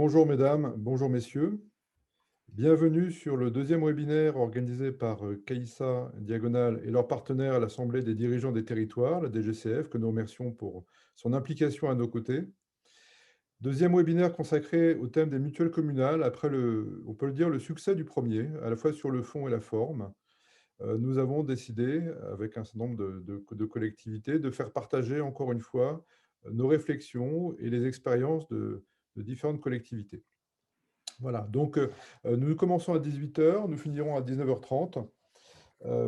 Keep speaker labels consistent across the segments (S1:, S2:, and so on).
S1: Bonjour mesdames, bonjour messieurs. Bienvenue sur le deuxième webinaire organisé par CAISA Diagonale et leurs partenaires à l'Assemblée des dirigeants des territoires, la DGCF, que nous remercions pour son implication à nos côtés. Deuxième webinaire consacré au thème des mutuelles communales, après on peut le dire, le succès du premier, à la fois sur le fond et la forme. Nous avons décidé, avec un certain nombre de collectivités, de faire partager encore une fois nos réflexions et les expériences de différentes collectivités. Voilà, donc nous commençons à 18 h, nous finirons à 19 h 30,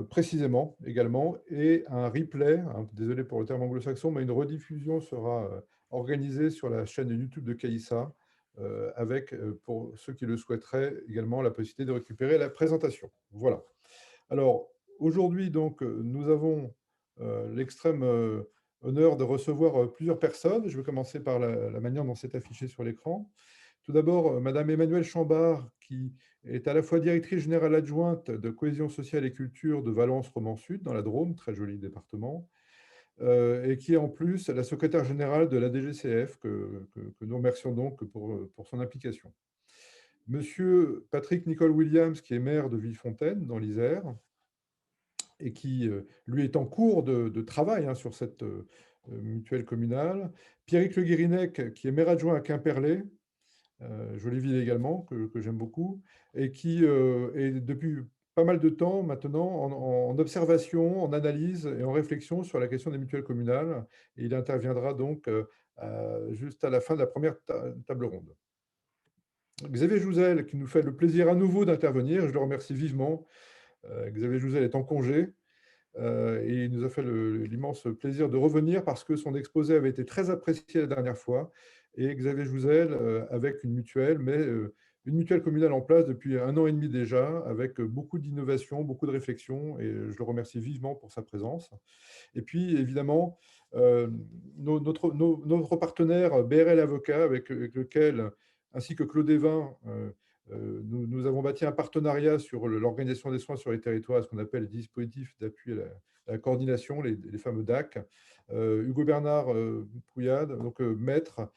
S1: précisément également, et un replay, hein, désolé pour le terme anglo-saxon, mais une rediffusion sera organisée sur la chaîne YouTube de CAISA, avec, pour ceux qui le souhaiteraient, également la possibilité de récupérer la présentation. Voilà. Alors, aujourd'hui, donc, nous avons l'extrême honneur de recevoir plusieurs personnes. Je vais commencer par la manière dont c'est affiché sur l'écran. Tout d'abord, Madame Emmanuelle Chambard, qui est à la fois directrice générale adjointe de cohésion sociale et culture de Valence-Romans Sud, dans la Drôme, très joli département, et qui est en plus la secrétaire générale de la DGCF, que nous remercions donc pour son implication. Monsieur Patrick Nicole Williams, qui est maire de Villefontaine, dans l'Isère, et qui, lui, est en cours de travail, hein, sur cette mutuelle communale. Pierrick Le Guérinec, qui est maire adjoint à Quimperlé, jolie ville également, que j'aime beaucoup, et qui est depuis pas mal de temps maintenant en observation, en analyse et en réflexion sur la question des mutuelles communales. Et il interviendra donc juste à la fin de la première table ronde. Xavier Jouzel, qui nous fait le plaisir à nouveau d'intervenir, je le remercie vivement. Xavier Jouzel est en congé, et il nous a fait l'immense plaisir de revenir parce que son exposé avait été très apprécié la dernière fois. Et Xavier Jouzel, avec une mutuelle, mais une mutuelle communale en place depuis 1 an et demi déjà, avec beaucoup d'innovation, beaucoup de réflexion, et je le remercie vivement pour sa présence. Et puis, évidemment, notre partenaire BRL Avocat, avec lequel, ainsi que Claude Evin, nous avons bâti un partenariat sur l'organisation des soins sur les territoires, ce qu'on appelle les dispositifs d'appui à la coordination, les fameux DAC. Hugo Bernard Pouillade, donc maître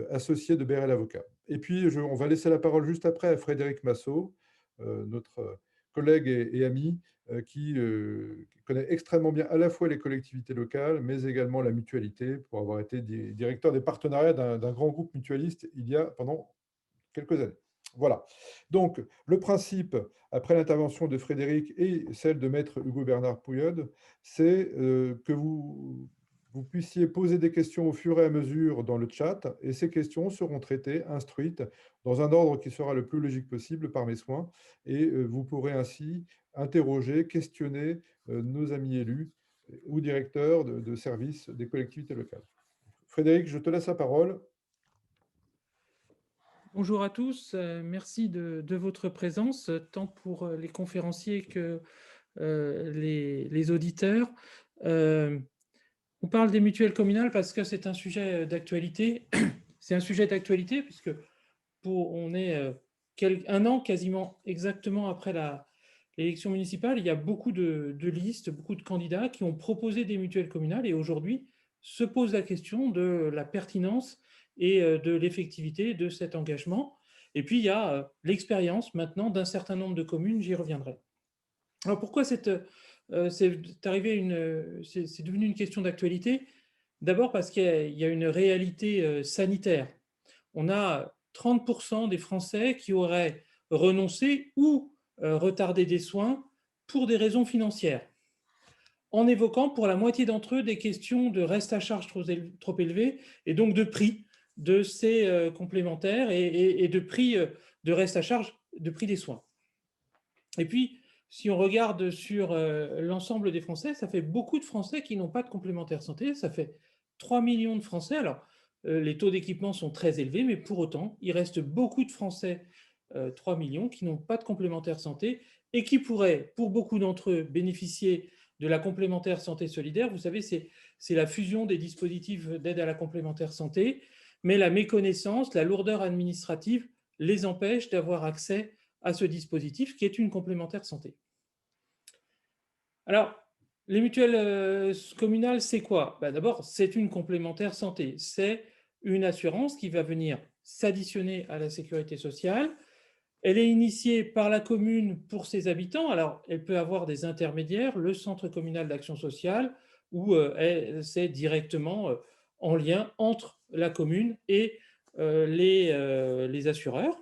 S1: associé de BRL Avocat. Et puis, on va laisser la parole juste après à Frédéric Massot, notre collègue et ami, qui connaît extrêmement bien à la fois les collectivités locales, mais également la mutualité, pour avoir été directeur des partenariats d'un grand groupe mutualiste il y a pendant quelques années. Voilà. Donc, le principe, après l'intervention de Frédéric et celle de maître Hugo Bernard Pouillade, c'est que vous puissiez poser des questions au fur et à mesure dans le chat, et ces questions seront traitées, instruites, dans un ordre qui sera le plus logique possible par mes soins, et vous pourrez ainsi interroger, questionner nos amis élus ou directeurs de services des collectivités locales. Frédéric, je te laisse la parole.
S2: Bonjour à tous, merci de votre présence, tant pour les conférenciers que les auditeurs. On parle des mutuelles communales parce que c'est un sujet d'actualité. C'est un sujet d'actualité puisque on est 1 an quasiment exactement après l'élection municipale. Il y a beaucoup de listes, beaucoup de candidats qui ont proposé des mutuelles communales et aujourd'hui se pose la question de la pertinence et de l'effectivité de cet engagement. Et puis, il y a l'expérience maintenant d'un certain nombre de communes, j'y reviendrai. Alors, pourquoi c'est devenu une question d'actualité? D'abord parce qu'il y a une réalité sanitaire. On a 30% des Français qui auraient renoncé ou retardé des soins pour des raisons financières, en évoquant pour la moitié d'entre eux des questions de reste à charge trop élevé et donc de prix de ces complémentaires et de prix de reste à charge, de prix des soins. Et puis, si on regarde sur l'ensemble des Français, ça fait beaucoup de Français qui n'ont pas de complémentaire santé, ça fait 3 millions de Français. Alors, les taux d'équipement sont très élevés, mais pour autant, il reste beaucoup de Français, 3 millions, qui n'ont pas de complémentaire santé et qui pourraient, pour beaucoup d'entre eux, bénéficier de la complémentaire santé solidaire. Vous savez, c'est la fusion des dispositifs d'aide à la complémentaire santé, mais la méconnaissance, la lourdeur administrative les empêche d'avoir accès à ce dispositif qui est une complémentaire santé. Alors, les mutuelles communales, c'est quoi? D'abord, c'est une complémentaire santé. C'est une assurance qui va venir s'additionner à la sécurité sociale. Elle est initiée par la commune pour ses habitants. Alors, elle peut avoir des intermédiaires, le centre communal d'action sociale, ou c'est directement en lien entre la commune et les assureurs.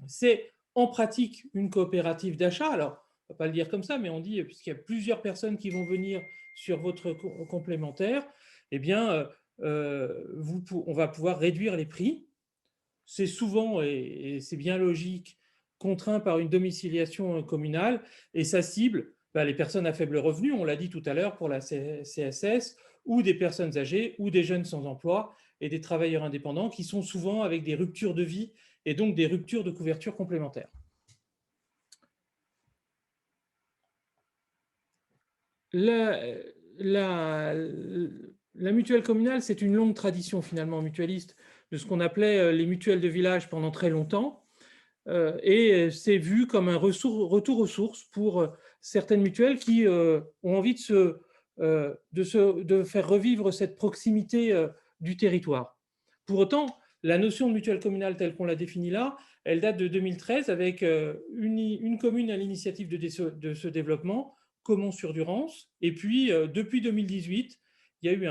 S2: C'est en pratique une coopérative d'achat. Alors, on ne va pas le dire comme ça, mais on dit, puisqu'il y a plusieurs personnes qui vont venir sur votre complémentaire, eh bien, on va pouvoir réduire les prix. C'est souvent, et c'est bien logique, contraint par une domiciliation communale, et ça cible les personnes à faible revenu, on l'a dit tout à l'heure pour la CSS, ou des personnes âgées, ou des jeunes sans emploi, et des travailleurs indépendants qui sont souvent avec des ruptures de vie et donc des ruptures de couverture complémentaire. La mutuelle communale, c'est une longue tradition finalement mutualiste de ce qu'on appelait les mutuelles de village pendant très longtemps. Et c'est vu comme un retour aux sources pour certaines mutuelles qui ont envie de faire revivre cette proximité du territoire. Pour autant, la notion de mutuelle communale telle qu'on l'a définie là, elle date de 2013 avec une commune à l'initiative de ce développement, Caumont-sur-Durance. Et puis, depuis 2018, il y a eu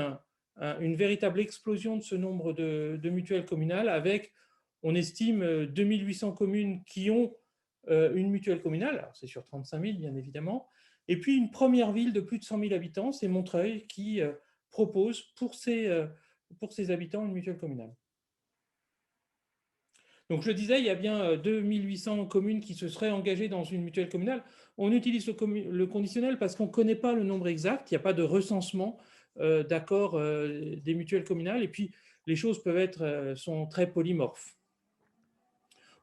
S2: une véritable explosion de ce nombre de mutuelles communales avec, on estime, 2800 communes qui ont une mutuelle communale. Alors, c'est sur 35 000, bien évidemment. Et puis, une première ville de plus de 100 000 habitants, c'est Montreuil, qui propose pour ses habitants une mutuelle communale. Donc, je disais, il y a bien 2800 communes qui se seraient engagées dans une mutuelle communale. On utilise le conditionnel parce qu'on ne connaît pas le nombre exact. Il n'y a pas de recensement d'accords des mutuelles communales. Et puis, les choses sont très polymorphes.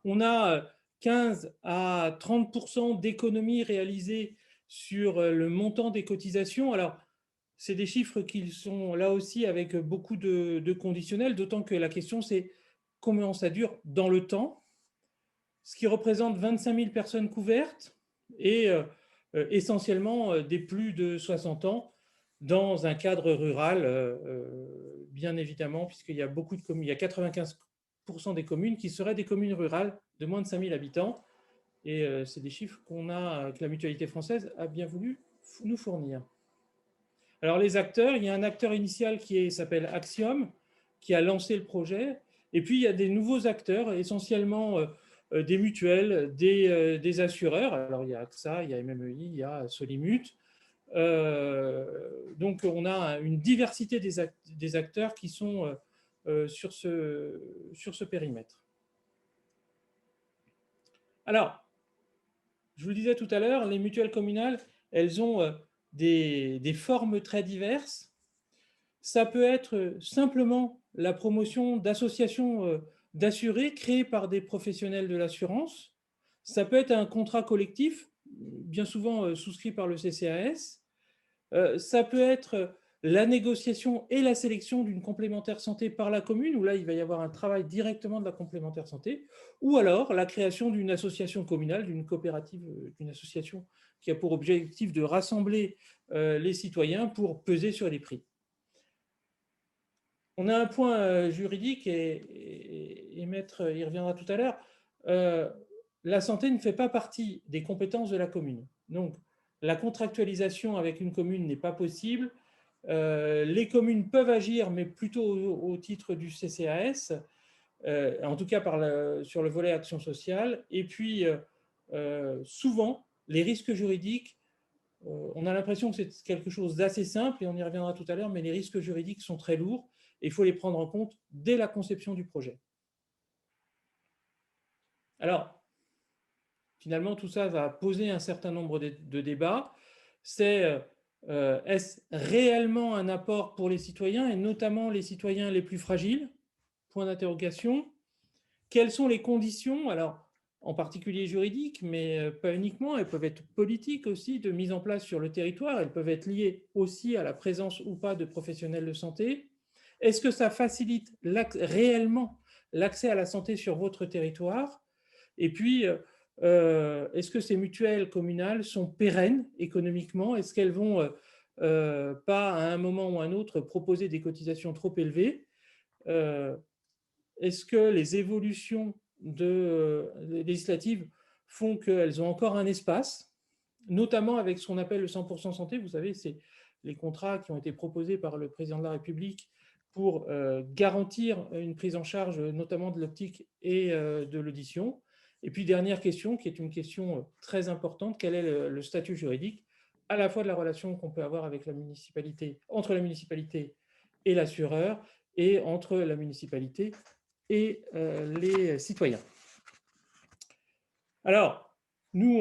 S2: On a 15 à 30% d'économies réalisées sur le montant des cotisations. Alors, c'est des chiffres qui sont là aussi avec beaucoup de conditionnels, d'autant que la question, c'est combien ça dure dans le temps, ce qui représente 25 000 personnes couvertes et essentiellement des plus de 60 ans dans un cadre rural, bien évidemment, puisqu'il y a beaucoup de communes, il y a 95% des communes qui seraient des communes rurales de moins de 5 000 habitants. Et c'est des chiffres que la Mutualité française a bien voulu nous fournir. Alors les acteurs, il y a un acteur initial qui s'appelle Axiom, qui a lancé le projet. Et puis il y a des nouveaux acteurs, essentiellement des mutuelles, des assureurs. Alors il y a AXA, il y a MMEI, il y a Solimut. Donc on a une diversité des acteurs qui sont sur ce périmètre. Alors, je vous le disais tout à l'heure, les mutuelles communales, elles ont des formes très diverses. Ça peut être simplement la promotion d'associations d'assurés créées par des professionnels de l'assurance. Ça peut être un contrat collectif, bien souvent souscrit par le CCAS. Ça peut être la négociation et la sélection d'une complémentaire santé par la commune, où là, il va y avoir un travail directement de la complémentaire santé, ou alors la création d'une association communale, d'une coopérative, d'une association qui a pour objectif de rassembler les citoyens pour peser sur les prix. On a un point juridique, et Maître y reviendra tout à l'heure. La santé ne fait pas partie des compétences de la commune. Donc, la contractualisation avec une commune n'est pas possible. Les communes peuvent agir, mais plutôt au titre du CCAS, en tout cas sur le volet action sociale. Et puis, souvent, les risques juridiques, on a l'impression que c'est quelque chose d'assez simple, et on y reviendra tout à l'heure, mais les risques juridiques sont très lourds, et il faut les prendre en compte dès la conception du projet. Alors, finalement, tout ça va poser un certain nombre de débats. C'est est-ce réellement un apport pour les citoyens, et notamment les citoyens les plus fragiles? Point d'interrogation. Quelles sont les conditions, alors en particulier juridiques, mais pas uniquement, elles peuvent être politiques aussi, de mise en place sur le territoire, elles peuvent être liées aussi à la présence ou pas de professionnels de santé. Est-ce que ça facilite réellement l'accès à la santé sur votre territoire? Et puis, est-ce que ces mutuelles communales sont pérennes économiquement? Est-ce qu'elles vont pas, à un moment ou à un autre, proposer des cotisations trop élevées? est-ce que les évolutions législatives font qu'elles ont encore un espace, notamment avec ce qu'on appelle le 100% santé. Vous savez, c'est les contrats qui ont été proposés par le président de la République pour garantir une prise en charge, notamment de l'optique et de l'audition. Et puis, dernière question, qui est une question très importante, quel est le statut juridique à la fois de la relation qu'on peut avoir avec la municipalité, entre la municipalité et l'assureur, et entre la municipalité et les citoyens. Alors, nous,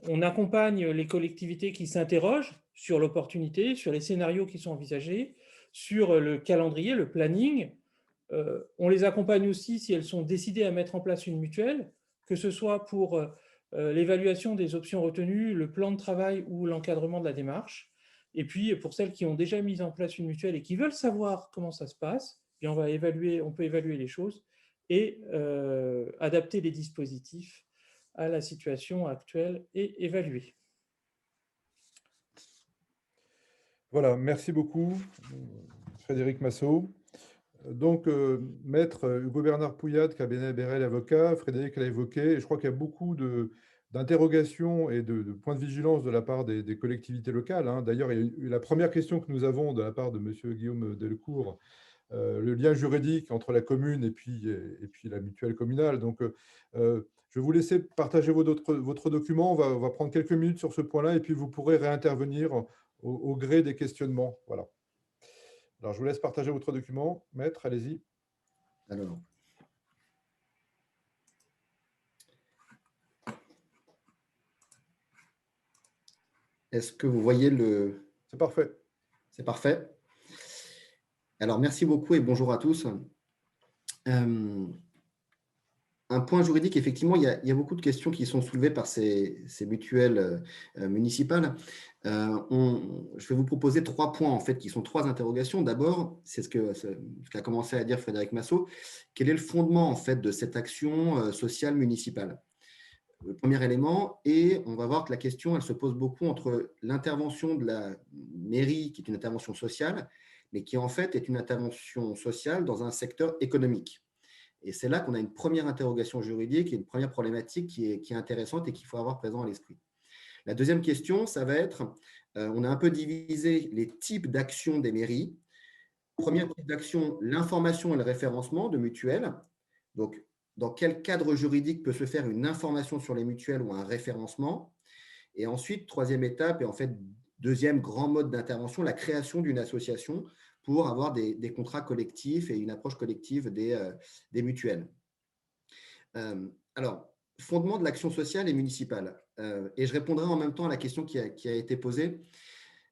S2: on accompagne les collectivités qui s'interrogent sur l'opportunité, sur les scénarios qui sont envisagés, sur le calendrier, le planning. On les accompagne aussi si elles sont décidées à mettre en place une mutuelle, que ce soit pour l'évaluation des options retenues, le plan de travail ou l'encadrement de la démarche. Et puis, pour celles qui ont déjà mis en place une mutuelle et qui veulent savoir comment ça se passe, bien on peut évaluer les choses et adapter les dispositifs à la situation actuelle et évaluer.
S1: Voilà, merci beaucoup, Frédéric Massot. Donc, maître Hugo Bernard Pouillade, cabinet Bérel avocat, Frédéric l'a évoqué, et je crois qu'il y a beaucoup d'interrogations et de points de vigilance de la part des collectivités locales, hein. D'ailleurs, il y a eu la première question que nous avons de la part de M. Guillaume Delcourt, le lien juridique entre la commune et puis la mutuelle communale. Donc, je vais vous laisser partager votre document. On va prendre quelques minutes sur ce point-là et puis vous pourrez réintervenir au gré des questionnements. Voilà. Alors, je vous laisse partager votre document. Maître, allez-y.
S3: Alors, est-ce que vous voyez le…
S1: C'est parfait.
S3: C'est parfait. Alors, merci beaucoup et bonjour à tous. Un point juridique, effectivement, il y a beaucoup de questions qui sont soulevées par ces mutuelles municipales. Je vais vous proposer 3 points, en fait, qui sont 3 interrogations. D'abord, c'est ce qu'a commencé à dire Frédéric Massot. Quel est le fondement, en fait, de cette action sociale municipale? Le premier élément, et on va voir que la question, elle se pose beaucoup entre l'intervention de la mairie, qui est une intervention sociale, mais qui, en fait, est une intervention sociale dans un secteur économique. Et c'est là qu'on a une première interrogation juridique et une première problématique qui est intéressante et qu'il faut avoir présent à l'esprit. La deuxième question, ça va être, on a un peu divisé les types d'actions des mairies. Premier type d'action, l'information et le référencement de mutuelles. Donc, dans quel cadre juridique peut se faire une information sur les mutuelles ou un référencement? Et ensuite, troisième étape, et en fait, deuxième grand mode d'intervention, la création d'une association pour avoir des contrats collectifs et une approche collective des mutuelles. Alors, fondement de l'action sociale et municipale. Et je répondrai en même temps à la question qui a été posée.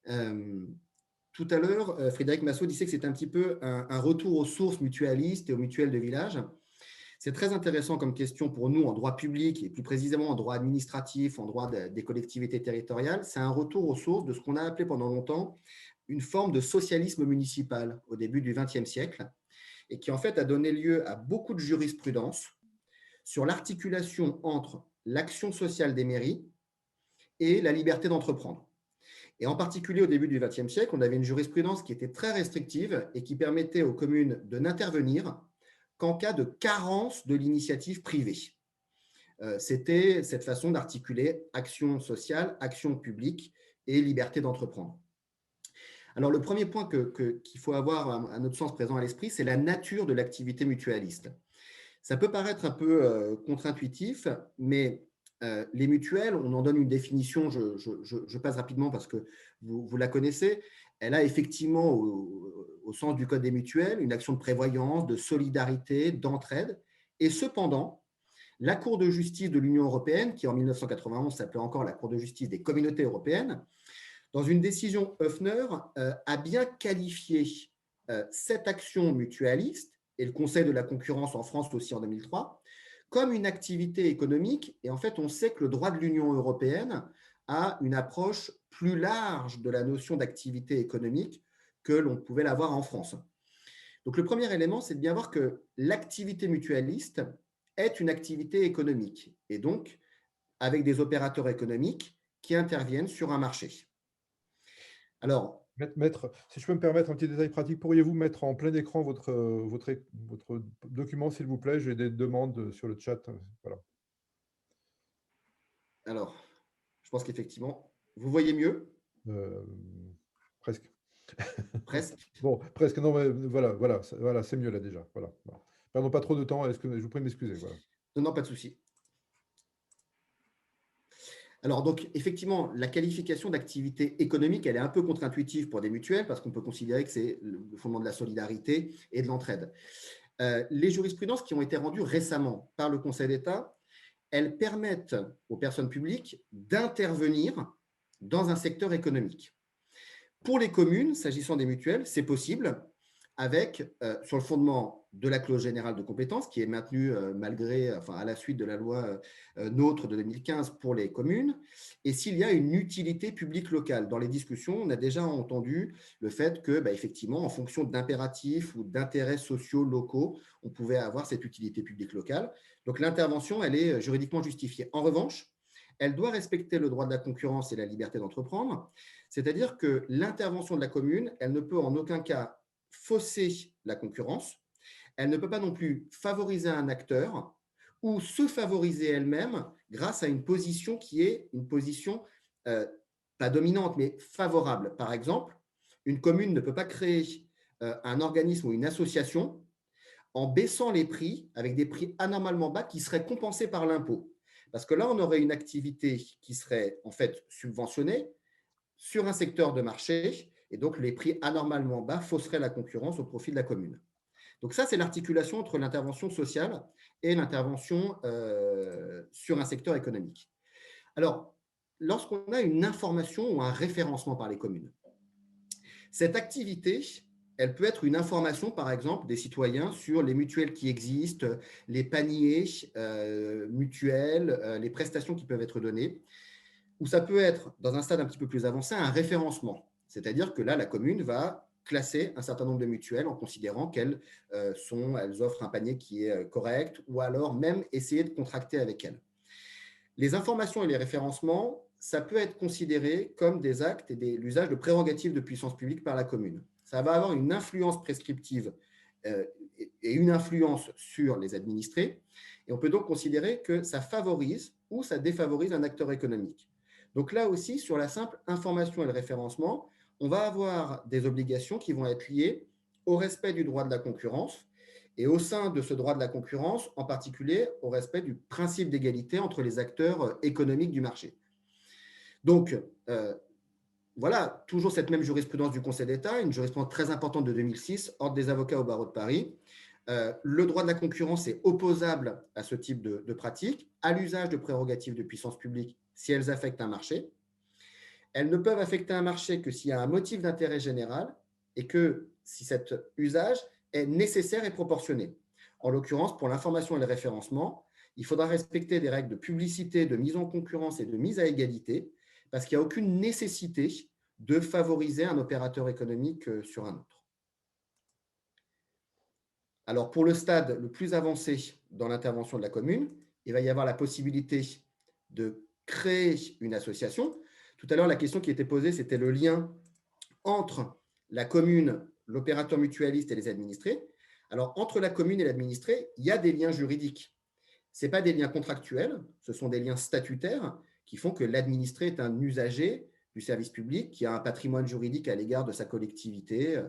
S3: Tout à l'heure, Frédéric Massot disait que c'est un petit peu un retour aux sources mutualistes et aux mutuelles de village. C'est très intéressant comme question pour nous en droit public et plus précisément en droit administratif, en droit des collectivités territoriales. C'est un retour aux sources de ce qu'on a appelé pendant longtemps une forme de socialisme municipal au début du XXe siècle et qui en fait a donné lieu à beaucoup de jurisprudence sur l'articulation entre l'action sociale des mairies et la liberté d'entreprendre. Et en particulier au début du XXe siècle, on avait une jurisprudence qui était très restrictive et qui permettait aux communes de n'intervenir qu'en cas de carence de l'initiative privée. C'était cette façon d'articuler action sociale, action publique et liberté d'entreprendre. Alors, le premier point qu'il faut avoir, à notre sens, présent à l'esprit, c'est la nature de l'activité mutualiste. Ça peut paraître un peu contre-intuitif, mais les mutuelles, on en donne une définition, je passe rapidement parce que vous la connaissez. Elle a effectivement, au sens du Code des mutuelles, une action de prévoyance, de solidarité, d'entraide. Et cependant, la Cour de justice de l'Union européenne, qui en 1991 s'appelait encore la Cour de justice des communautés européennes, dans une décision Höfner, a bien qualifié cette action mutualiste, et le Conseil de la concurrence en France aussi en 2003, comme une activité économique. Et en fait, on sait que le droit de l'Union européenne a une approche plus large de la notion d'activité économique que l'on pouvait l'avoir en France. Donc, le premier élément, c'est de bien voir que l'activité mutualiste est une activité économique, et donc avec des opérateurs économiques qui interviennent sur un marché. Alors,
S1: Si je peux me permettre un petit détail pratique, pourriez-vous mettre en plein écran votre document, s'il vous plaît? J'ai des demandes sur le chat. Voilà.
S3: Alors, je pense qu'effectivement, vous voyez mieux,
S1: Euh, presque.
S3: presque.
S1: Bon, presque. Non, mais voilà, c'est mieux là déjà. Voilà. Voilà. Perdons pas trop de temps. Est-ce que je vous prie de m'excuser? Voilà.
S3: Non, non, pas de souci. Alors, donc, effectivement, la qualification d'activité économique, elle est un peu contre-intuitive pour des mutuelles parce qu'on peut considérer que c'est le fondement de la solidarité et de l'entraide. Les jurisprudences qui ont été rendues récemment par le Conseil d'État, elles permettent aux personnes publiques d'intervenir dans un secteur économique. Pour les communes, s'agissant des mutuelles, c'est possible avec, sur le fondement de la clause générale de compétence qui est maintenue à la suite de la loi NOTRe de 2015 pour les communes, et s'il y a une utilité publique locale. Dans les discussions, on a déjà entendu le fait que, effectivement, en fonction d'impératifs ou d'intérêts sociaux locaux, on pouvait avoir cette utilité publique locale. Donc l'intervention, elle est juridiquement justifiée. En revanche, elle doit respecter le droit de la concurrence et la liberté d'entreprendre, c'est-à-dire que l'intervention de la commune, elle ne peut en aucun cas fausser la concurrence, elle ne peut pas non plus favoriser un acteur ou se favoriser elle-même grâce à une position qui est une position pas dominante, mais favorable. Par exemple, une commune ne peut pas créer un organisme ou une association en baissant les prix avec des prix anormalement bas qui seraient compensés par l'impôt. Parce que là, on aurait une activité qui serait en fait subventionnée sur un secteur de marché, et donc les prix anormalement bas fausseraient la concurrence au profit de la commune. Donc ça, c'est l'articulation entre l'intervention sociale et l'intervention sur un secteur économique. Alors, lorsqu'on a une information ou un référencement par les communes, cette activité, elle peut être une information, par exemple, des citoyens sur les mutuelles qui existent, les paniers mutuels, les prestations qui peuvent être données, ou ça peut être, dans un stade un petit peu plus avancé, un référencement. C'est-à-dire que là, la commune va classer un certain nombre de mutuelles en considérant qu'elles elles offrent un panier qui est correct, ou alors même essayer de contracter avec elles. Les informations et les référencements, ça peut être considéré comme des actes et l'usage de prérogatives de puissance publique par la commune. Ça va avoir une influence prescriptive et une influence sur les administrés, et on peut donc considérer que ça favorise ou ça défavorise un acteur économique. Donc là aussi, sur la simple information et le référencement, on va avoir des obligations qui vont être liées au respect du droit de la concurrence, et au sein de ce droit de la concurrence, en particulier au respect du principe d'égalité entre les acteurs économiques du marché. Donc, voilà, toujours cette même jurisprudence du Conseil d'État, une jurisprudence très importante de 2006, Ordre des avocats au barreau de Paris. Le droit de la concurrence est opposable à ce type de pratique, à l'usage de prérogatives de puissance publique si elles affectent un marché. Elles ne peuvent affecter un marché que s'il y a un motif d'intérêt général et que si cet usage est nécessaire et proportionné. En l'occurrence, pour l'information et le référencement, il faudra respecter des règles de publicité, de mise en concurrence et de mise à égalité, parce qu'il n'y a aucune nécessité de favoriser un opérateur économique sur un autre. Alors, pour le stade le plus avancé dans l'intervention de la commune, il va y avoir la possibilité de créer une association. Tout à l'heure, la question qui était posée, c'était le lien entre la commune, l'opérateur mutualiste et les administrés. Alors, entre la commune et l'administré, il y a des liens juridiques. Ce pas des liens contractuels, ce sont des liens statutaires qui font que l'administré est un usager du service public qui a un patrimoine juridique à l'égard de sa collectivité.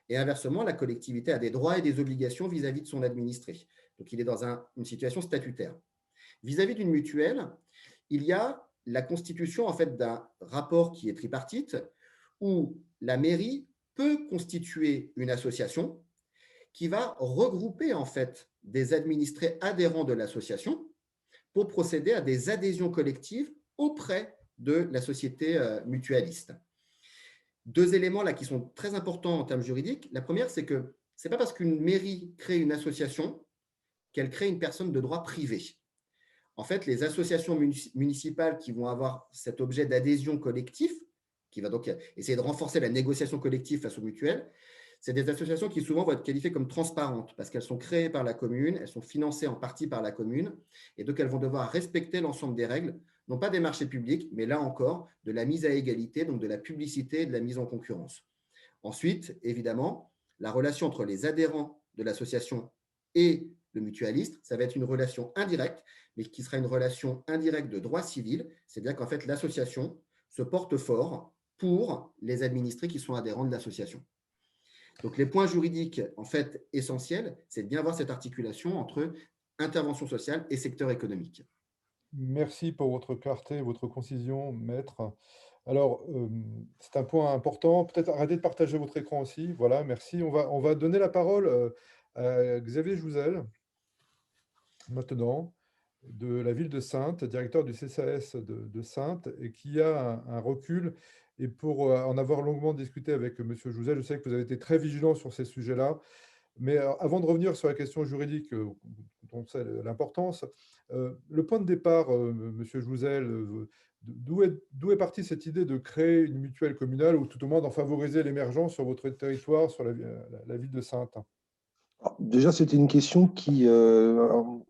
S3: Et inversement, la collectivité a des droits et des obligations vis-à-vis de son administré. Donc, il est dans une situation statutaire. Vis-à-vis d'une mutuelle, il y a la constitution en fait, d'un rapport qui est tripartite où la mairie peut constituer une association qui va regrouper en fait des administrés adhérents de l'association pour procéder à des adhésions collectives auprès de la société mutualiste. Deux éléments là qui sont très importants en termes juridiques. La première, c'est que ce n'est pas parce qu'une mairie crée une association qu'elle crée une personne de droit privé. En fait, les associations municipales qui vont avoir cet objet d'adhésion collective, qui va donc essayer de renforcer la négociation collective face aux mutuelles, c'est des associations qui souvent vont être qualifiées comme transparentes parce qu'elles sont créées par la commune, elles sont financées en partie par la commune, et donc elles vont devoir respecter l'ensemble des règles, non pas des marchés publics, mais là encore, de la mise à égalité, donc de la publicité et de la mise en concurrence. Ensuite, évidemment, la relation entre les adhérents de l'association et le mutualiste, ça va être une relation indirecte, mais qui sera une relation indirecte de droit civil. C'est bien qu'en fait, l'association se porte fort pour les administrés qui sont adhérents de l'association. Donc, les points juridiques, en fait, essentiels, c'est de bien voir cette articulation entre intervention sociale et secteur économique.
S1: Merci pour votre clarté, votre concision, maître. Alors, c'est un point important. Peut-être arrêtez de partager votre écran aussi. Voilà, merci. On va donner la parole à Xavier Jouzel, maintenant, de la ville de Saintes, directeur du CCAS de Saintes, et qui a un recul. Et pour en avoir longuement discuté avec M. Jouzel, je sais que vous avez été très vigilant sur ces sujets-là. Mais avant de revenir sur la question juridique, dont c'est l'importance, le point de départ, Monsieur Jouzel, d'où est partie cette idée de créer une mutuelle communale ou tout au moins d'en favoriser l'émergence sur votre territoire, sur la ville de Saintes?
S4: Alors, déjà, c'était une question qui, au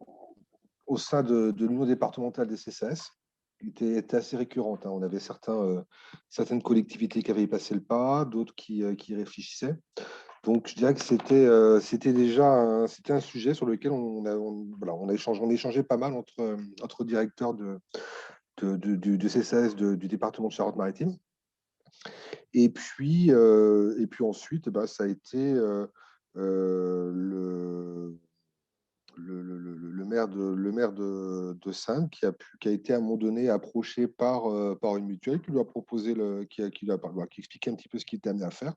S4: sein de l'union départementale des CCAS, était assez récurrente, hein. On avait certaines collectivités qui avaient passé le pas, d'autres qui y réfléchissaient. Donc, je dirais que c'était déjà c'était un sujet sur lequel voilà, on a échangé pas mal entre directeurs du CCAS du département de Charente-Maritime. Et puis ensuite, ça a été le maire de Saintes qui a été à un moment donné approché par une mutuelle qui lui a proposé, qui expliquait un petit peu ce qu'il était amené à faire.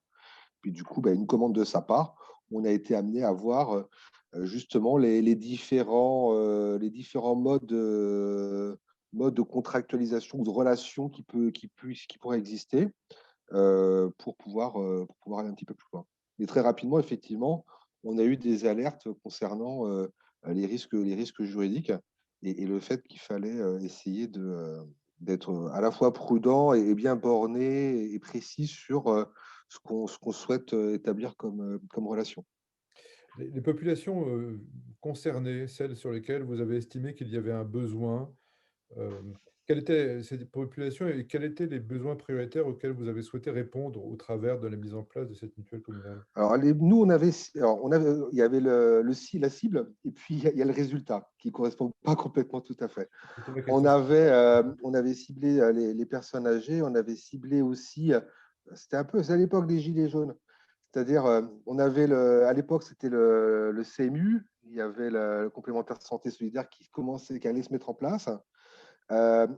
S4: Puis du coup, une commande de sa part, on a été amené à voir justement les différents modes de contractualisation ou de relation qui pourraient exister pour pouvoir aller un petit peu plus loin. Et très rapidement, effectivement, on a eu des alertes concernant les risques juridiques et le fait qu'il fallait essayer d'être à la fois prudent et bien borné et précis sur ce qu'on souhaite établir comme relation.
S1: Les populations concernées, celles sur lesquelles vous avez estimé qu'il y avait un besoin, quelles étaient ces populations et quels étaient les besoins prioritaires auxquels vous avez souhaité répondre au travers de la mise en place de cette mutuelle communale?
S4: Alors, nous, il y avait la cible, et puis il y a le résultat qui ne correspond pas complètement tout à fait.
S1: C'était ma
S4: On
S1: question.
S4: avait ciblé les personnes âgées, on avait ciblé aussi, c'est à l'époque des Gilets jaunes, c'est-à-dire, à l'époque, c'était le CMU, il y avait le complémentaire de santé solidaire qui allait se mettre en place.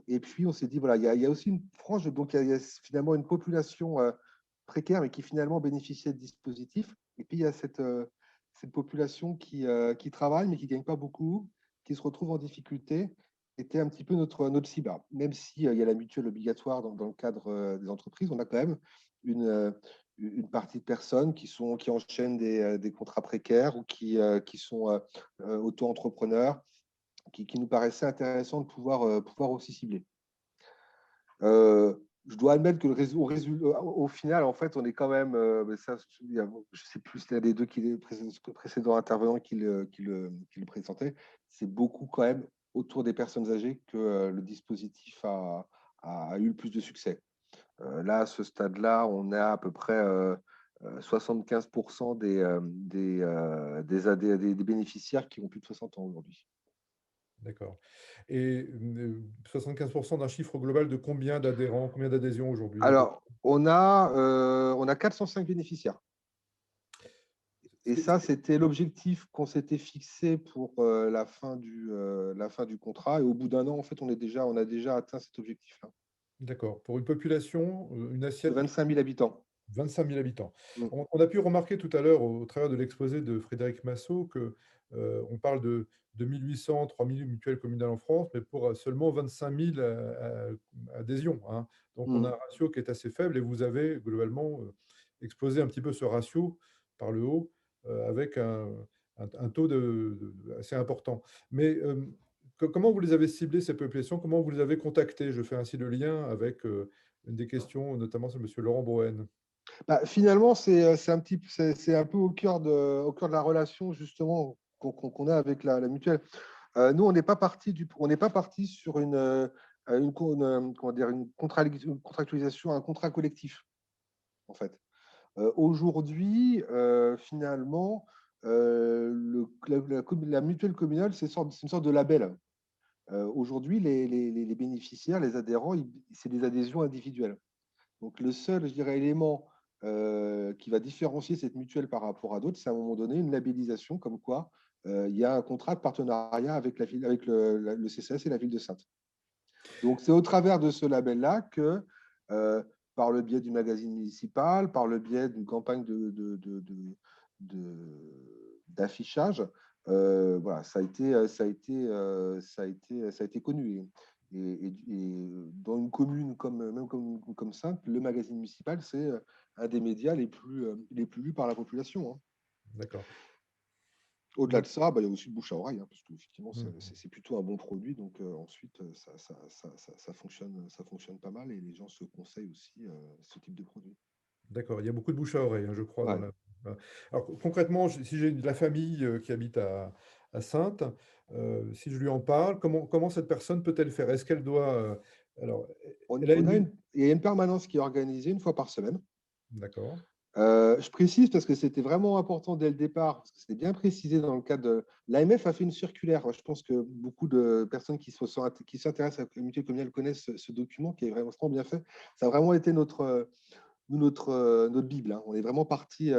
S4: Et puis, on s'est dit, voilà, il y a aussi une frange, donc il y a finalement une population précaire, mais qui finalement bénéficiait de dispositifs. Et puis, il y a cette population qui travaille, mais qui ne gagne pas beaucoup, qui se retrouve en difficulté. C'était un petit peu notre cible. Même s'il y a la mutuelle obligatoire dans le cadre des entreprises, on a quand même une partie de personnes qui enchaînent des contrats précaires ou qui sont auto-entrepreneurs, qui nous paraissait intéressant de pouvoir aussi cibler. Je dois admettre que au final, en fait, on est quand même, ça, je ne sais plus si c'était les deux précédents intervenants qui le présentaient, c'est beaucoup quand même autour des personnes âgées que le dispositif a eu le plus de succès. Là, à ce stade-là, on a à peu près 75% des bénéficiaires qui ont plus de 60 ans aujourd'hui.
S1: D'accord. Et 75% d'un chiffre global de combien d'adhérents, combien d'adhésions aujourd'hui?
S4: Alors, on a 405 bénéficiaires. Et ça, c'était l'objectif qu'on s'était fixé pour la fin du contrat. Et au bout d'un an, en fait, on a déjà atteint cet objectif-là.
S1: D'accord. Pour une population, une
S4: De
S1: assiette
S4: 25 000 habitants.
S1: 25 000 habitants.
S4: Mm.
S1: On a pu remarquer tout à l'heure, au travers de l'exposé de Frédéric Massot, que on parle de 2800, 3000 mutuelles communales en France, mais pour seulement 25 000 adhésions, hein. Donc, on a un ratio qui est assez faible et vous avez globalement explosé un petit peu ce ratio par le haut avec un taux assez important. Mais comment vous les avez ciblés, ces populations? Comment vous les avez contactés? Je fais ainsi le lien avec une des questions, notamment sur M. Laurent Broen.
S4: Finalement, c'est un peu au cœur de la relation justement qu'on a avec la mutuelle. Nous, on n'est pas parti sur comment dire, une contractualisation, un contrat collectif, en fait. Aujourd'hui, finalement, la mutuelle communale, c'est une sorte de label. Aujourd'hui, les bénéficiaires, les adhérents, c'est des adhésions individuelles. Donc, le seul, je dirais, élément qui va différencier cette mutuelle par rapport à d'autres, c'est à un moment donné une labellisation comme quoi il y a un contrat de partenariat avec le CCS et la ville de Saintes. Donc, c'est au travers de ce label-là que, euh, par le biais du magazine municipal, par le biais d'une campagne d'affichage, voilà, ça a été connu. Et dans une commune comme Saintes, le magazine municipal, c'est un des médias les plus lus par la population, hein.
S1: D'accord.
S4: Au-delà de ça, il y a aussi le bouche à oreille, hein, parce qu'effectivement,
S1: Mhm.
S4: c'est plutôt un bon produit. Donc ensuite, ça fonctionne pas mal et les gens se conseillent aussi ce type de produit.
S1: D'accord, il y a beaucoup de bouche à oreille, hein, je crois.
S4: Ouais.
S1: Voilà. Alors, concrètement, si j'ai de la famille qui habite à Saintes, si je lui en parle, comment cette personne peut-elle faire? Est-ce qu'elle doit. Alors, elle a
S4: Il y a une permanence qui est organisée une fois par semaine.
S1: D'accord,
S4: Je précise parce que c'était vraiment important dès le départ, parce que c'était bien précisé dans le cadre de… L'AMF a fait une circulaire. Je pense que beaucoup de personnes qui s'intéressent à la mutuelle communale connaissent ce document qui est vraiment bien fait. Ça a vraiment été notre Bible, hein. On est vraiment parti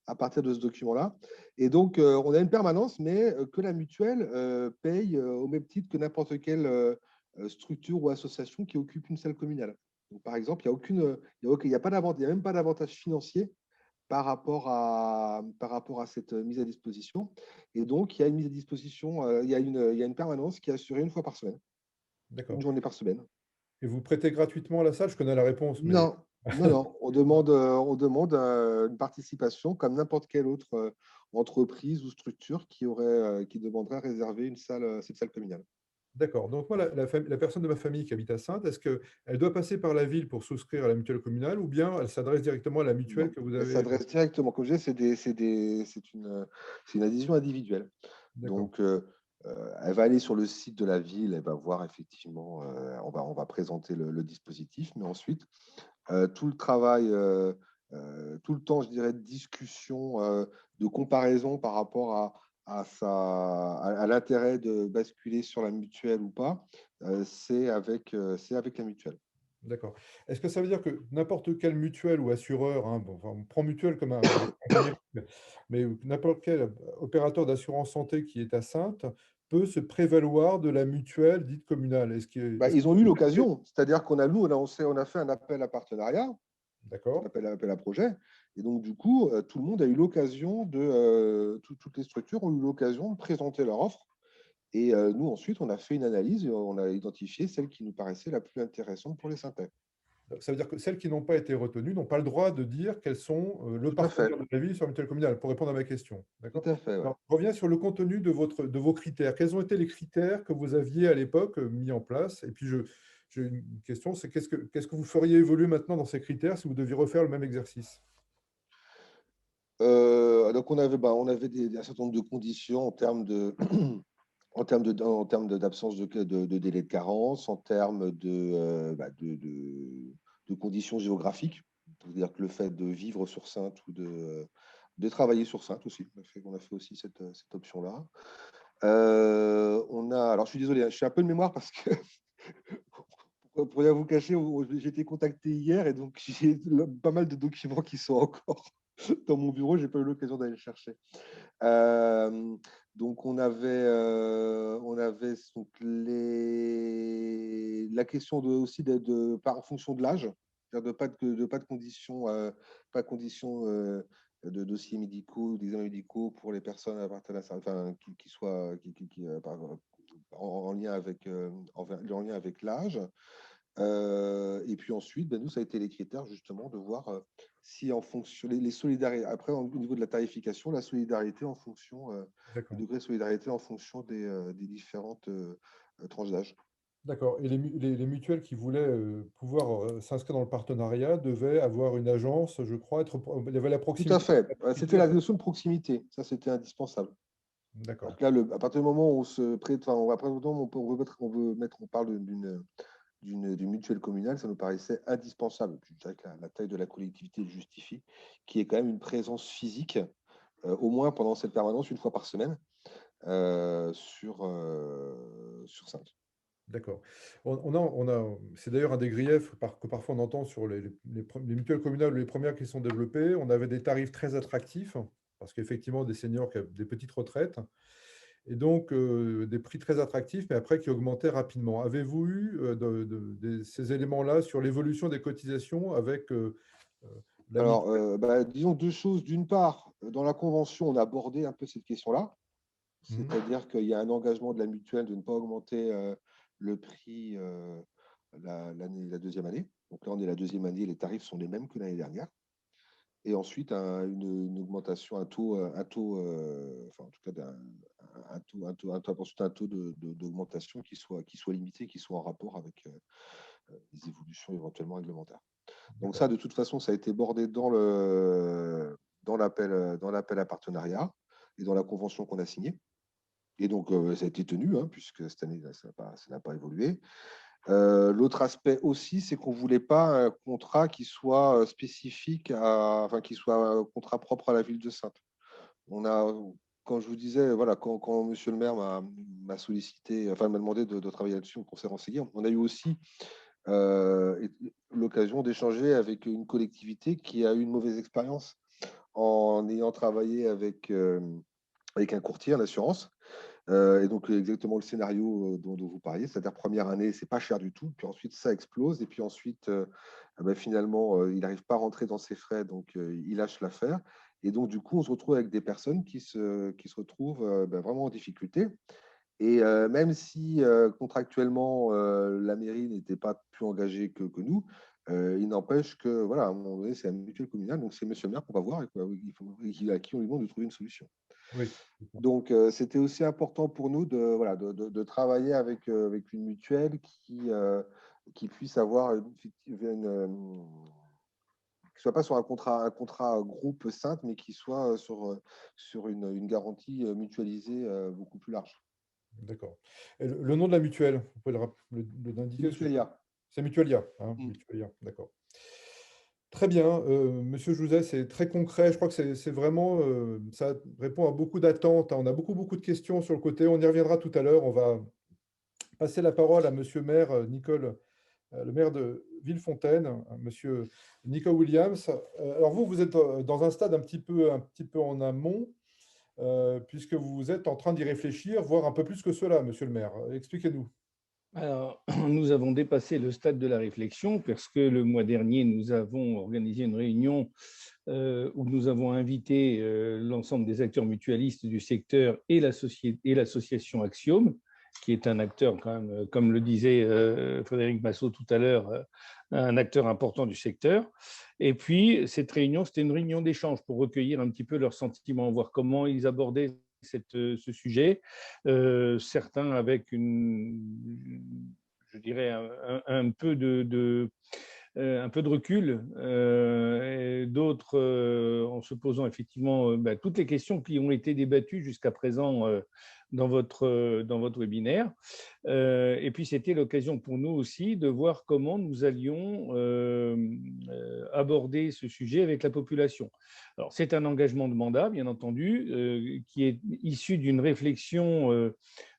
S4: à partir de ce document-là. Et donc, on a une permanence, mais que la mutuelle paye au même titre que n'importe quelle structure ou association qui occupe une salle communale. Donc, par exemple, il y a même pas d'avantage financier par rapport à cette mise à disposition. Et donc, il y a une mise à disposition, il y a une permanence qui est assurée une fois par semaine, une
S1: d'accord.
S4: journée par semaine.
S1: Et vous prêtez gratuitement à la salle? Je connais la réponse, mais.
S4: Non, non. On demande une participation comme n'importe quelle autre entreprise ou structure qui demanderait à réserver cette salle communale.
S1: D'accord. Donc, moi, la personne de ma famille qui habite à Saintes, est-ce qu'elle doit passer par la ville pour souscrire à la mutuelle communale ou bien elle s'adresse directement à la mutuelle
S4: Non,
S1: que vous
S4: elle
S1: avez?
S4: s'adresse directement. Comme je disais, c'est une adhésion individuelle.
S1: D'accord.
S4: Donc, elle va aller sur le site de la ville, elle va voir effectivement, on va présenter le dispositif, mais ensuite, tout le travail, tout le temps, je dirais, de discussion, de comparaison par rapport à l'intérêt de basculer sur la mutuelle ou pas, c'est avec la mutuelle.
S1: D'accord. Est-ce que ça veut dire que n'importe quelle mutuelle ou assureur, hein, bon, enfin, on prend mutuelle comme un générique, mais n'importe quel opérateur d'assurance santé qui est à Saintes peut se prévaloir de la mutuelle dite communale?
S4: Ils ont eu l'occasion, c'est-à-dire on a fait un appel à partenariat, un
S1: D'accord,
S4: appel à projet, et donc du coup, tout le monde a eu l'occasion toutes les structures ont eu l'occasion de présenter leur offre. Et nous, ensuite, on a fait une analyse et on a identifié celle qui nous paraissait la plus intéressante pour les synthèses.
S1: ça veut dire que celles qui n'ont pas été retenues n'ont pas le droit de dire qu'elles sont le
S4: Tout à fait,
S1: partenaire de la ville sur la mutuelle communale, pour répondre à ma question.
S4: tout
S1: D'accord?
S4: à fait, ouais.
S1: Alors, je reviens sur le contenu de vos critères. Quels ont été les critères que vous aviez à l'époque mis en place? Et puis, j'ai une question, c'est qu'est-ce que vous feriez évoluer maintenant dans ces critères si vous deviez refaire le même exercice?
S4: Donc, on avait un certain nombre de conditions en termes d'absence de délai de carence, en termes de conditions géographiques. C'est-à-dire que le fait de vivre sur Saintes ou de travailler sur Saintes aussi. On a fait aussi cette option-là. Alors, je suis désolé, hein, je suis un peu de mémoire parce que, pour rien vous cacher, j'ai été contacté hier et donc j'ai pas mal de documents qui sont encore dans mon bureau. Je n'ai pas eu l'occasion d'aller le chercher. Donc, on avait donc la question aussi en fonction de l'âge, c'est-à-dire de pas de conditions, pas de conditions de dossiers médicaux, d'examens médicaux pour les personnes à partir d'un enfin, qui soient en lien avec, en lien avec l'âge. Et puis ensuite, nous, ça a été les critères justement de voir si en fonction, les solidarités, après au niveau de la tarification, la solidarité en fonction, le
S1: D'accord.
S4: degré de solidarité en fonction des différentes tranches d'âge.
S1: D'accord. Et les mutuelles qui voulaient pouvoir s'inscrire dans le partenariat devaient avoir une agence, je crois, il y avait la
S4: Tout à
S1: proximité.
S4: fait. C'était la notion de proximité. Ça, c'était indispensable.
S1: D'accord.
S4: Donc là, à partir du moment où on se prête, enfin, à partir du moment où on veut mettre, on parle d'une mutuelle communale, ça nous paraissait indispensable. Puis, je dirais que la taille de la collectivité le justifie, qui est quand même une présence physique, au moins pendant cette permanence, une fois par semaine, sur Saintes.
S1: D'accord. C'est d'ailleurs un des griefs que parfois on entend sur les mutuelles communales, les premières qui sont développées. On avait des tarifs très attractifs, parce qu'effectivement, des seniors qui avaient des petites retraites, et donc des prix très attractifs, mais après qui augmentaient rapidement. Avez-vous eu ces éléments-là sur l'évolution des cotisations avec la
S4: Alors,
S1: mutuelle?
S4: disons deux choses. D'une part, dans la convention, on a abordé un peu cette question-là,
S1: Mhm.
S4: c'est-à-dire qu'il y a un engagement de la mutuelle de ne pas augmenter le prix la deuxième année. Donc là, on est la deuxième année, les tarifs sont les mêmes que l'année dernière. Et ensuite, une augmentation, enfin en tout cas, un taux d'augmentation qui soit limité, qui soit en rapport avec les évolutions éventuellement réglementaires. Donc
S1: D'accord.
S4: ça, de toute façon, ça a été bordé dans l'appel à partenariat et dans la convention qu'on a signée. Et donc, ça a été tenu, hein, puisque cette année, ça n'a pas évolué. L'autre aspect aussi, c'est qu'on ne voulait pas un contrat qui soit spécifique, enfin, qui soit un contrat propre à la ville de Saintes. Quand je vous disais, voilà, quand monsieur le maire m'a sollicité, enfin, m'a demandé de travailler là-dessus, on s'est renseigné, on a eu aussi l'occasion d'échanger avec une collectivité qui a eu une mauvaise expérience en ayant travaillé avec un courtier en assurance. Et donc, exactement le scénario dont vous parliez, c'est-à-dire première année, c'est pas cher du tout, puis ensuite ça explose, et puis ensuite, finalement, il n'arrive pas à rentrer dans ses frais, donc il lâche l'affaire. Et donc, du coup, on se retrouve avec des personnes qui se retrouvent vraiment en difficulté. Et même si contractuellement, la mairie n'était pas plus engagée que nous, il n'empêche que, voilà, à un moment donné, c'est un mutuelle communale, donc c'est monsieur le maire qu'on va voir et à qui on lui demande de trouver une solution.
S1: Oui.
S4: Donc, c'était aussi important pour nous voilà, travailler avec une mutuelle qui puisse avoir qui soit pas sur un contrat groupe simple, mais qui soit sur une garantie mutualisée beaucoup plus large.
S1: D'accord. Et le nom de la mutuelle, vous pouvez l'indiquer, parce que
S4: Mutualia.
S1: c'est Mutualia, hein,
S4: Mm.
S1: Mutualia, d'accord. Très bien, Monsieur Jouzet, c'est très concret. Je crois que c'est vraiment, ça répond à beaucoup d'attentes, hein. On a beaucoup de questions sur le côté. On y reviendra tout à l'heure. On va passer la parole à Monsieur maire Nicole, le maire de Villefontaine, Monsieur Nico Williams. Alors vous êtes dans un stade un petit peu en amont, puisque vous êtes en train d'y réfléchir, voire un peu plus que cela, Monsieur le maire. Expliquez-nous.
S5: Alors, nous avons dépassé le stade de la réflexion parce que le mois dernier, nous avons organisé une réunion où nous avons invité l'ensemble des acteurs mutualistes du secteur et l'association Axiom, qui est un acteur, quand même, comme le disait Frédéric Massot tout à l'heure, un acteur important du secteur. Et puis, cette réunion, c'était une réunion d'échange pour recueillir un petit peu leurs sentiments, voir comment ils abordaient ce sujet, certains avec je dirais un peu un peu de recul, et d'autres en se posant effectivement toutes les questions qui ont été débattues jusqu'à présent dans votre webinaire. Et puis, c'était l'occasion pour nous aussi de voir comment nous allions aborder ce sujet avec la population. Alors, c'est un engagement de mandat, bien entendu, qui est issu d'une réflexion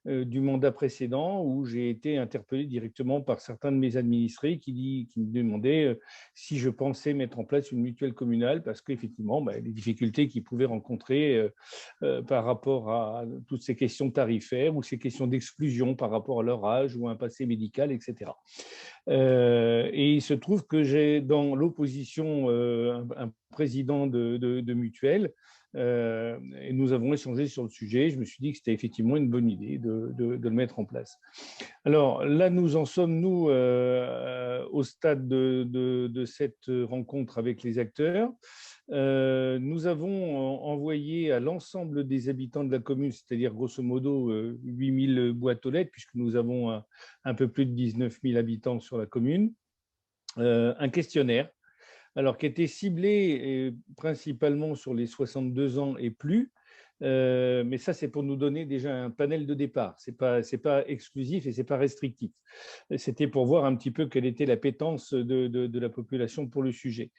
S5: du mandat précédent où j'ai été interpellé directement par certains de mes administrés qui me demandaient si je pensais mettre en place une mutuelle communale parce qu'effectivement, les difficultés qu'ils pouvaient rencontrer par rapport à toutes ces questions tarifaires ou ces questions d'exclusion par rapport à leur âge ou un passé médical, etc. Et il se trouve que j'ai dans l'opposition un président de mutuelle et nous avons échangé sur le sujet. Je me suis dit que c'était effectivement une bonne idée de le mettre en place. Alors là, nous en sommes, nous, au stade de cette rencontre avec les acteurs. Nous avons envoyé à l'ensemble des habitants de la commune, c'est-à-dire grosso modo 8000 boîtes aux lettres, puisque nous avons un peu plus de 19 000 habitants sur la commune, un questionnaire, alors qui était ciblé principalement sur les 62 ans et plus, Mais ça, c'est pour nous donner déjà un panel de départ. Ce n'est pas exclusif et ce n'est pas restrictif. C'était pour voir un petit peu quelle était l'appétence de la population pour le sujet.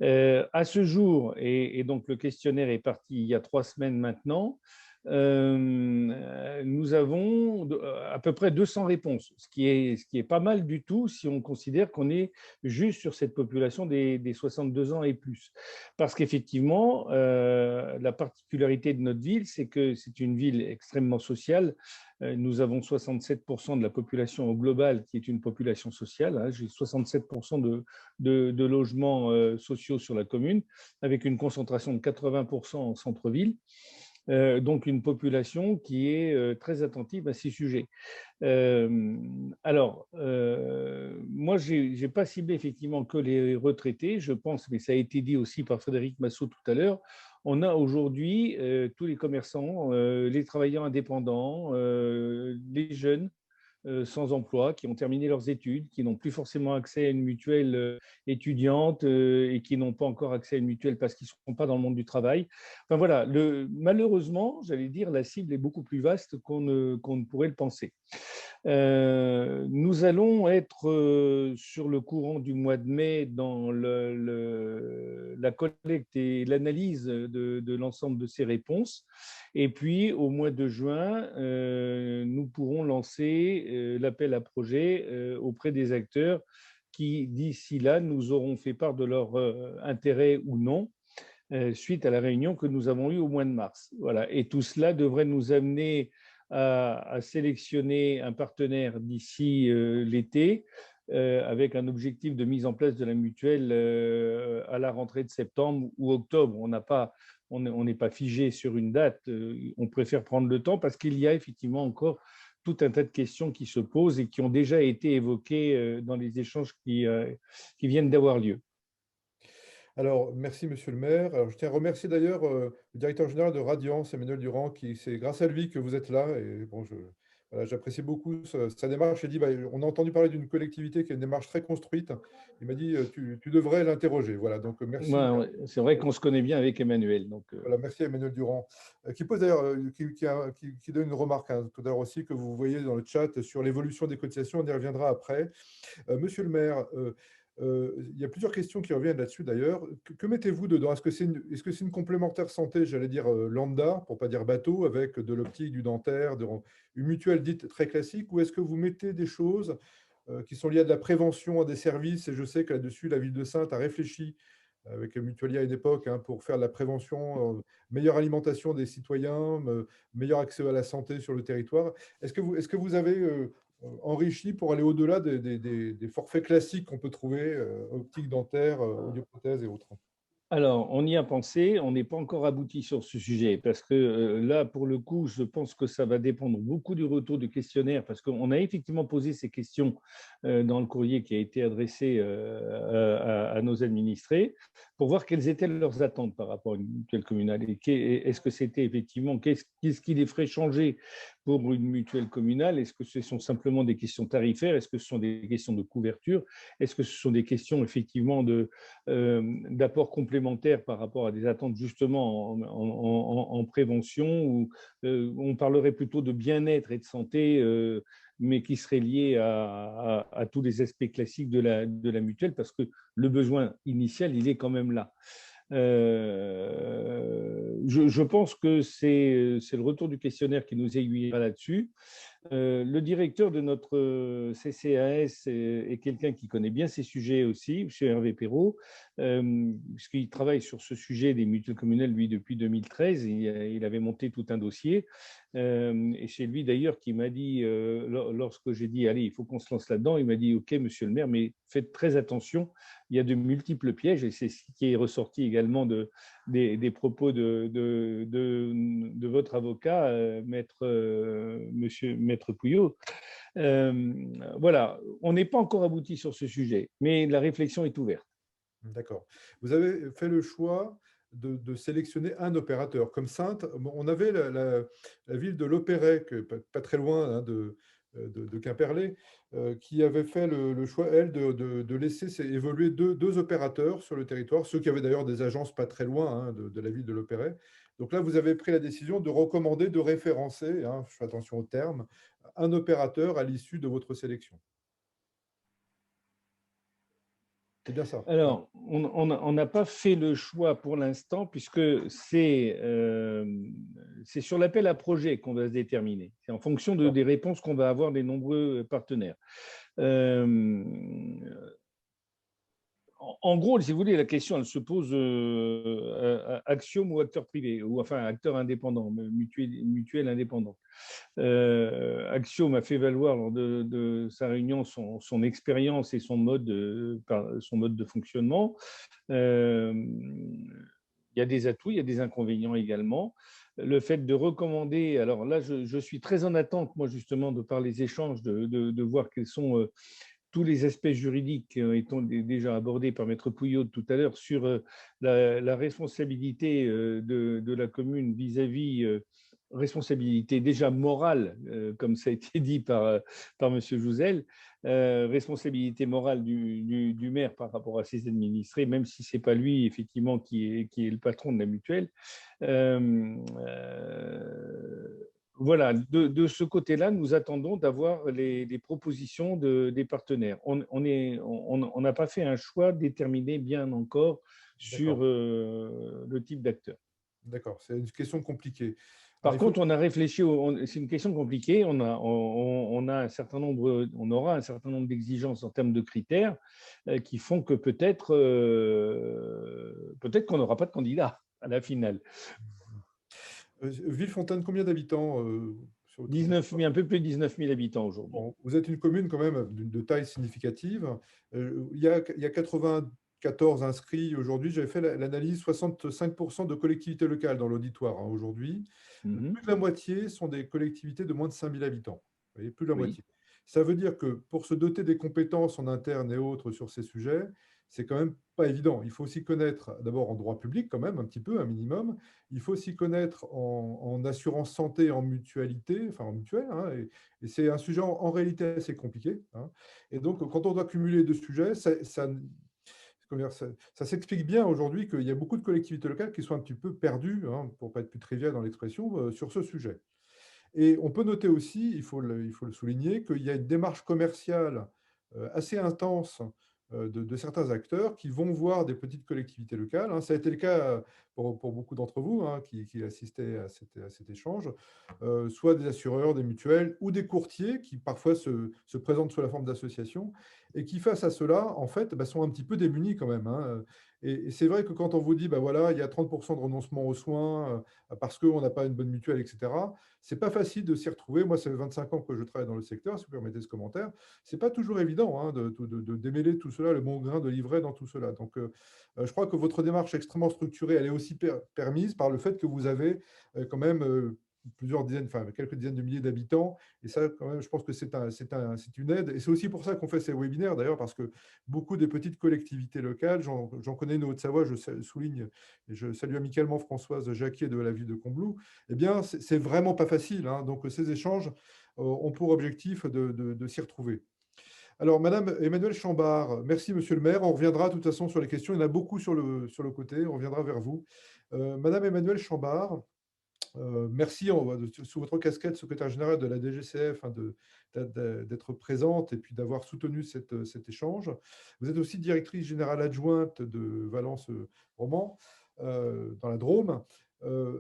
S5: À ce jour, et donc le questionnaire est parti il y a 3 semaines maintenant, nous avons à peu près 200 réponses, ce qui est pas mal du tout si on considère qu'on est juste sur cette population des 62 ans et plus. Parce qu'effectivement, la particularité de notre ville, c'est que c'est une ville extrêmement sociale. Nous avons 67% de la population au global qui est une population sociale. J'ai 67% de logements sociaux sur la commune, avec une concentration de 80% en centre-ville. Donc une population qui est très attentive à ces sujets. Moi, je n'ai pas ciblé effectivement que les retraités, je pense, mais ça a été dit aussi par Frédéric Massot tout à l'heure, on a aujourd'hui tous les commerçants, les travailleurs indépendants, les jeunes, sans emploi, qui ont terminé leurs études, qui n'ont plus forcément accès à une mutuelle étudiante et qui n'ont pas encore accès à une mutuelle parce qu'ils ne sont pas dans le monde du travail. Enfin voilà, malheureusement, j'allais dire, la cible est beaucoup plus vaste qu'on ne pourrait le penser. Nous allons être sur le courant du mois de mai dans la collecte et l'analyse de l'ensemble de ces réponses. Et puis, au mois de juin, nous pourrons lancer l'appel à projet auprès des acteurs qui, d'ici là, nous auront fait part de leur intérêt ou non suite à la réunion que nous avons eue au mois de mars. Voilà. Et tout cela devrait nous amener à sélectionner un partenaire d'ici l'été avec un objectif de mise en place de la mutuelle à la rentrée de septembre ou octobre. On n'est pas figé sur une date, on préfère prendre le temps parce qu'il y a effectivement encore tout un tas de questions qui se posent et qui ont déjà été évoquées dans les échanges qui viennent d'avoir lieu.
S1: Alors, merci, monsieur le maire. Alors, je tiens à remercier d'ailleurs le directeur général de Radiance, Emmanuel Durand, qui c'est grâce à lui que vous êtes là. Et bon, voilà, j'apprécie beaucoup sa démarche. Il dit, bah, on a entendu parler d'une collectivité qui a une démarche très construite. Il m'a dit, tu devrais l'interroger. Voilà, donc merci.
S5: Ouais, c'est vrai qu'on se connaît bien avec Emmanuel. Donc,
S1: Voilà, merci à Emmanuel Durand, qui pose d'ailleurs, qui donne une remarque tout à l'heure aussi que vous voyez dans le chat sur l'évolution des cotisations. On y reviendra après. Monsieur le maire, il y a plusieurs questions qui reviennent là-dessus d'ailleurs. Que mettez-vous dedans? Est-ce que c'est une complémentaire santé, j'allais dire lambda, pour pas dire bateau, avec de l'optique, du dentaire, une mutuelle dite très classique, ou est-ce que vous mettez des choses qui sont liées à de la prévention, à des services? Et je sais que là-dessus, la ville de Saintes a réfléchi avec Mutualia à une époque pour faire de la prévention, meilleure alimentation des citoyens, meilleur accès à la santé sur le territoire. Est-ce que vous avez enrichi pour aller au-delà des forfaits classiques qu'on peut trouver, optique, dentaire, audioprothèse et autres?
S5: alors, on y a pensé, on n'est pas encore abouti sur ce sujet parce que là, pour le coup, je pense que ça va dépendre beaucoup du retour du questionnaire parce qu'on a effectivement posé ces questions dans le courrier qui a été adressé à nos administrés pour voir quelles étaient leurs attentes par rapport à une mutuelle communale. Et est-ce que c'était effectivement, qu'est-ce qui les ferait changer pour une mutuelle communale? Est-ce que ce sont simplement des questions tarifaires? Est-ce que ce sont des questions de couverture? Est-ce que ce sont des questions effectivement d'apport complémentaire par rapport à des attentes justement en prévention, où on parlerait plutôt de bien-être et de santé, mais qui serait lié à tous les aspects classiques de la mutuelle, parce que le besoin initial, il est quand même là. Je pense que c'est le retour du questionnaire qui nous aiguillera là-dessus. Le directeur de notre CCAS est quelqu'un qui connaît bien ces sujets aussi, M. Hervé Perrault, puisqu'il travaille sur ce sujet des mutuelles communales, lui, depuis 2013. Il avait monté tout un dossier. Et c'est lui, d'ailleurs, qui m'a dit, lorsque j'ai dit, allez, il faut qu'on se lance là-dedans, il m'a dit, OK, monsieur le maire, mais faites très attention, il y a de multiples pièges, et c'est ce qui est ressorti également des propos de votre avocat, maître Pouillot. Voilà, on n'est pas encore abouti sur ce sujet, mais la réflexion est ouverte.
S1: D'accord. Vous avez fait le choix de sélectionner un opérateur. Comme Saintes, on avait la ville de Lopéret, pas très loin de Quimperlé, qui avait fait le choix, elle, de laisser évoluer deux opérateurs sur le territoire, ceux qui avaient d'ailleurs des agences pas très loin, hein, de la ville de l'Opéret. Donc là, vous avez pris la décision de recommander, de référencer, hein, je fais attention au terme, un opérateur à l'issue de votre sélection. C'est bien ça.
S5: Alors, on n'a pas fait le choix pour l'instant, puisque c'est sur l'appel à projet qu'on va se déterminer. C'est en fonction des réponses qu'on va avoir des nombreux partenaires. En gros, si vous voulez, la question, elle se pose Axiom ou acteur privé, ou enfin acteur indépendant, mutuelle indépendante. Axiom a fait valoir lors de sa réunion son expérience et son mode de fonctionnement. Il y a des atouts, il y a des inconvénients également. Le fait de recommander, alors là, je suis très en attente, moi, justement, de par les échanges, de voir quels sont tous les aspects juridiques étant déjà abordés par Maître Pouillot tout à l'heure sur la responsabilité de la commune vis-à-vis responsabilité déjà morale, comme ça a été dit par M. Jouzel, responsabilité morale du maire par rapport à ses administrés, même si ce n'est pas lui, effectivement, qui est le patron de la mutuelle. Voilà, de ce côté-là, nous attendons d'avoir les propositions des partenaires. On n'a pas fait un choix déterminé bien encore sur le type d'acteur.
S1: D'accord, c'est une question compliquée.
S5: Par contre, on a réfléchi, c'est une question compliquée, on aura un certain nombre d'exigences en termes de critères qui font que peut-être qu'on n'aura pas de candidat à la finale.
S1: Villefontaine, combien d'habitants
S5: 19 000, un peu plus de 19 000 habitants aujourd'hui.
S1: Bon, vous êtes une commune quand même de taille significative. Il y a 94 inscrits aujourd'hui. J'avais fait l'analyse, 65% de collectivités locales dans l'auditoire aujourd'hui. Plus de la moitié sont des collectivités de moins de 5 000 habitants. Vous voyez, plus de la moitié. Ça veut dire que pour se doter des compétences en interne et autres sur ces sujets, c'est quand même pas évident. Il faut s'y connaître d'abord en droit public quand même, un petit peu, un minimum. Il faut s'y connaître en assurance santé, en mutualité, enfin en mutuelle. Hein, et c'est un sujet en réalité assez compliqué. Hein. Et donc, quand on doit cumuler deux sujets, ça s'explique bien aujourd'hui qu'il y a beaucoup de collectivités locales qui sont un petit peu perdues, hein, pour ne pas être plus trivial dans l'expression, sur ce sujet. Et on peut noter aussi, il faut le souligner, qu'il y a une démarche commerciale assez intense de certains acteurs qui vont voir des petites collectivités locales. Hein. Ça a été le cas pour beaucoup d'entre vous, hein, qui assistaient à cet échange, soit des assureurs, des mutuelles ou des courtiers qui parfois se présentent sous la forme d'associations et qui, face à cela, en fait, sont un petit peu démunis quand même. Hein. Et c'est vrai que quand on vous dit, voilà, il y a 30% de renoncement aux soins parce qu'on n'a pas une bonne mutuelle, etc., c'est pas facile de s'y retrouver. Moi, ça fait 25 ans que je travaille dans le secteur, si vous permettez ce commentaire. C'est pas toujours évident, hein, de démêler tout cela, le bon grain de livret dans tout cela. Donc, je crois que votre démarche extrêmement structurée, elle est aussi permise par le fait que vous avez quand même plusieurs dizaines, enfin quelques dizaines de milliers d'habitants. Et ça, quand même, je pense que c'est une aide. Et c'est aussi pour ça qu'on fait ces webinaires, d'ailleurs, parce que beaucoup des petites collectivités locales, j'en connais une Haute-Savoie, je souligne, et je salue amicalement Françoise Jacquier de la ville de Combloux, eh bien, c'est vraiment pas facile. Hein. Donc, ces échanges ont pour objectif de s'y retrouver. Alors, Madame Emmanuelle Chambard, merci Monsieur le maire. On reviendra de toute façon sur les questions. Il y en a beaucoup sur le côté. On reviendra vers vous. Madame Emmanuelle Chambard, merci sous votre casquette secrétaire générale de la DGCF, hein, d'être présente et puis d'avoir soutenu cet échange. Vous êtes aussi directrice générale adjointe de Valence Roman dans la Drôme.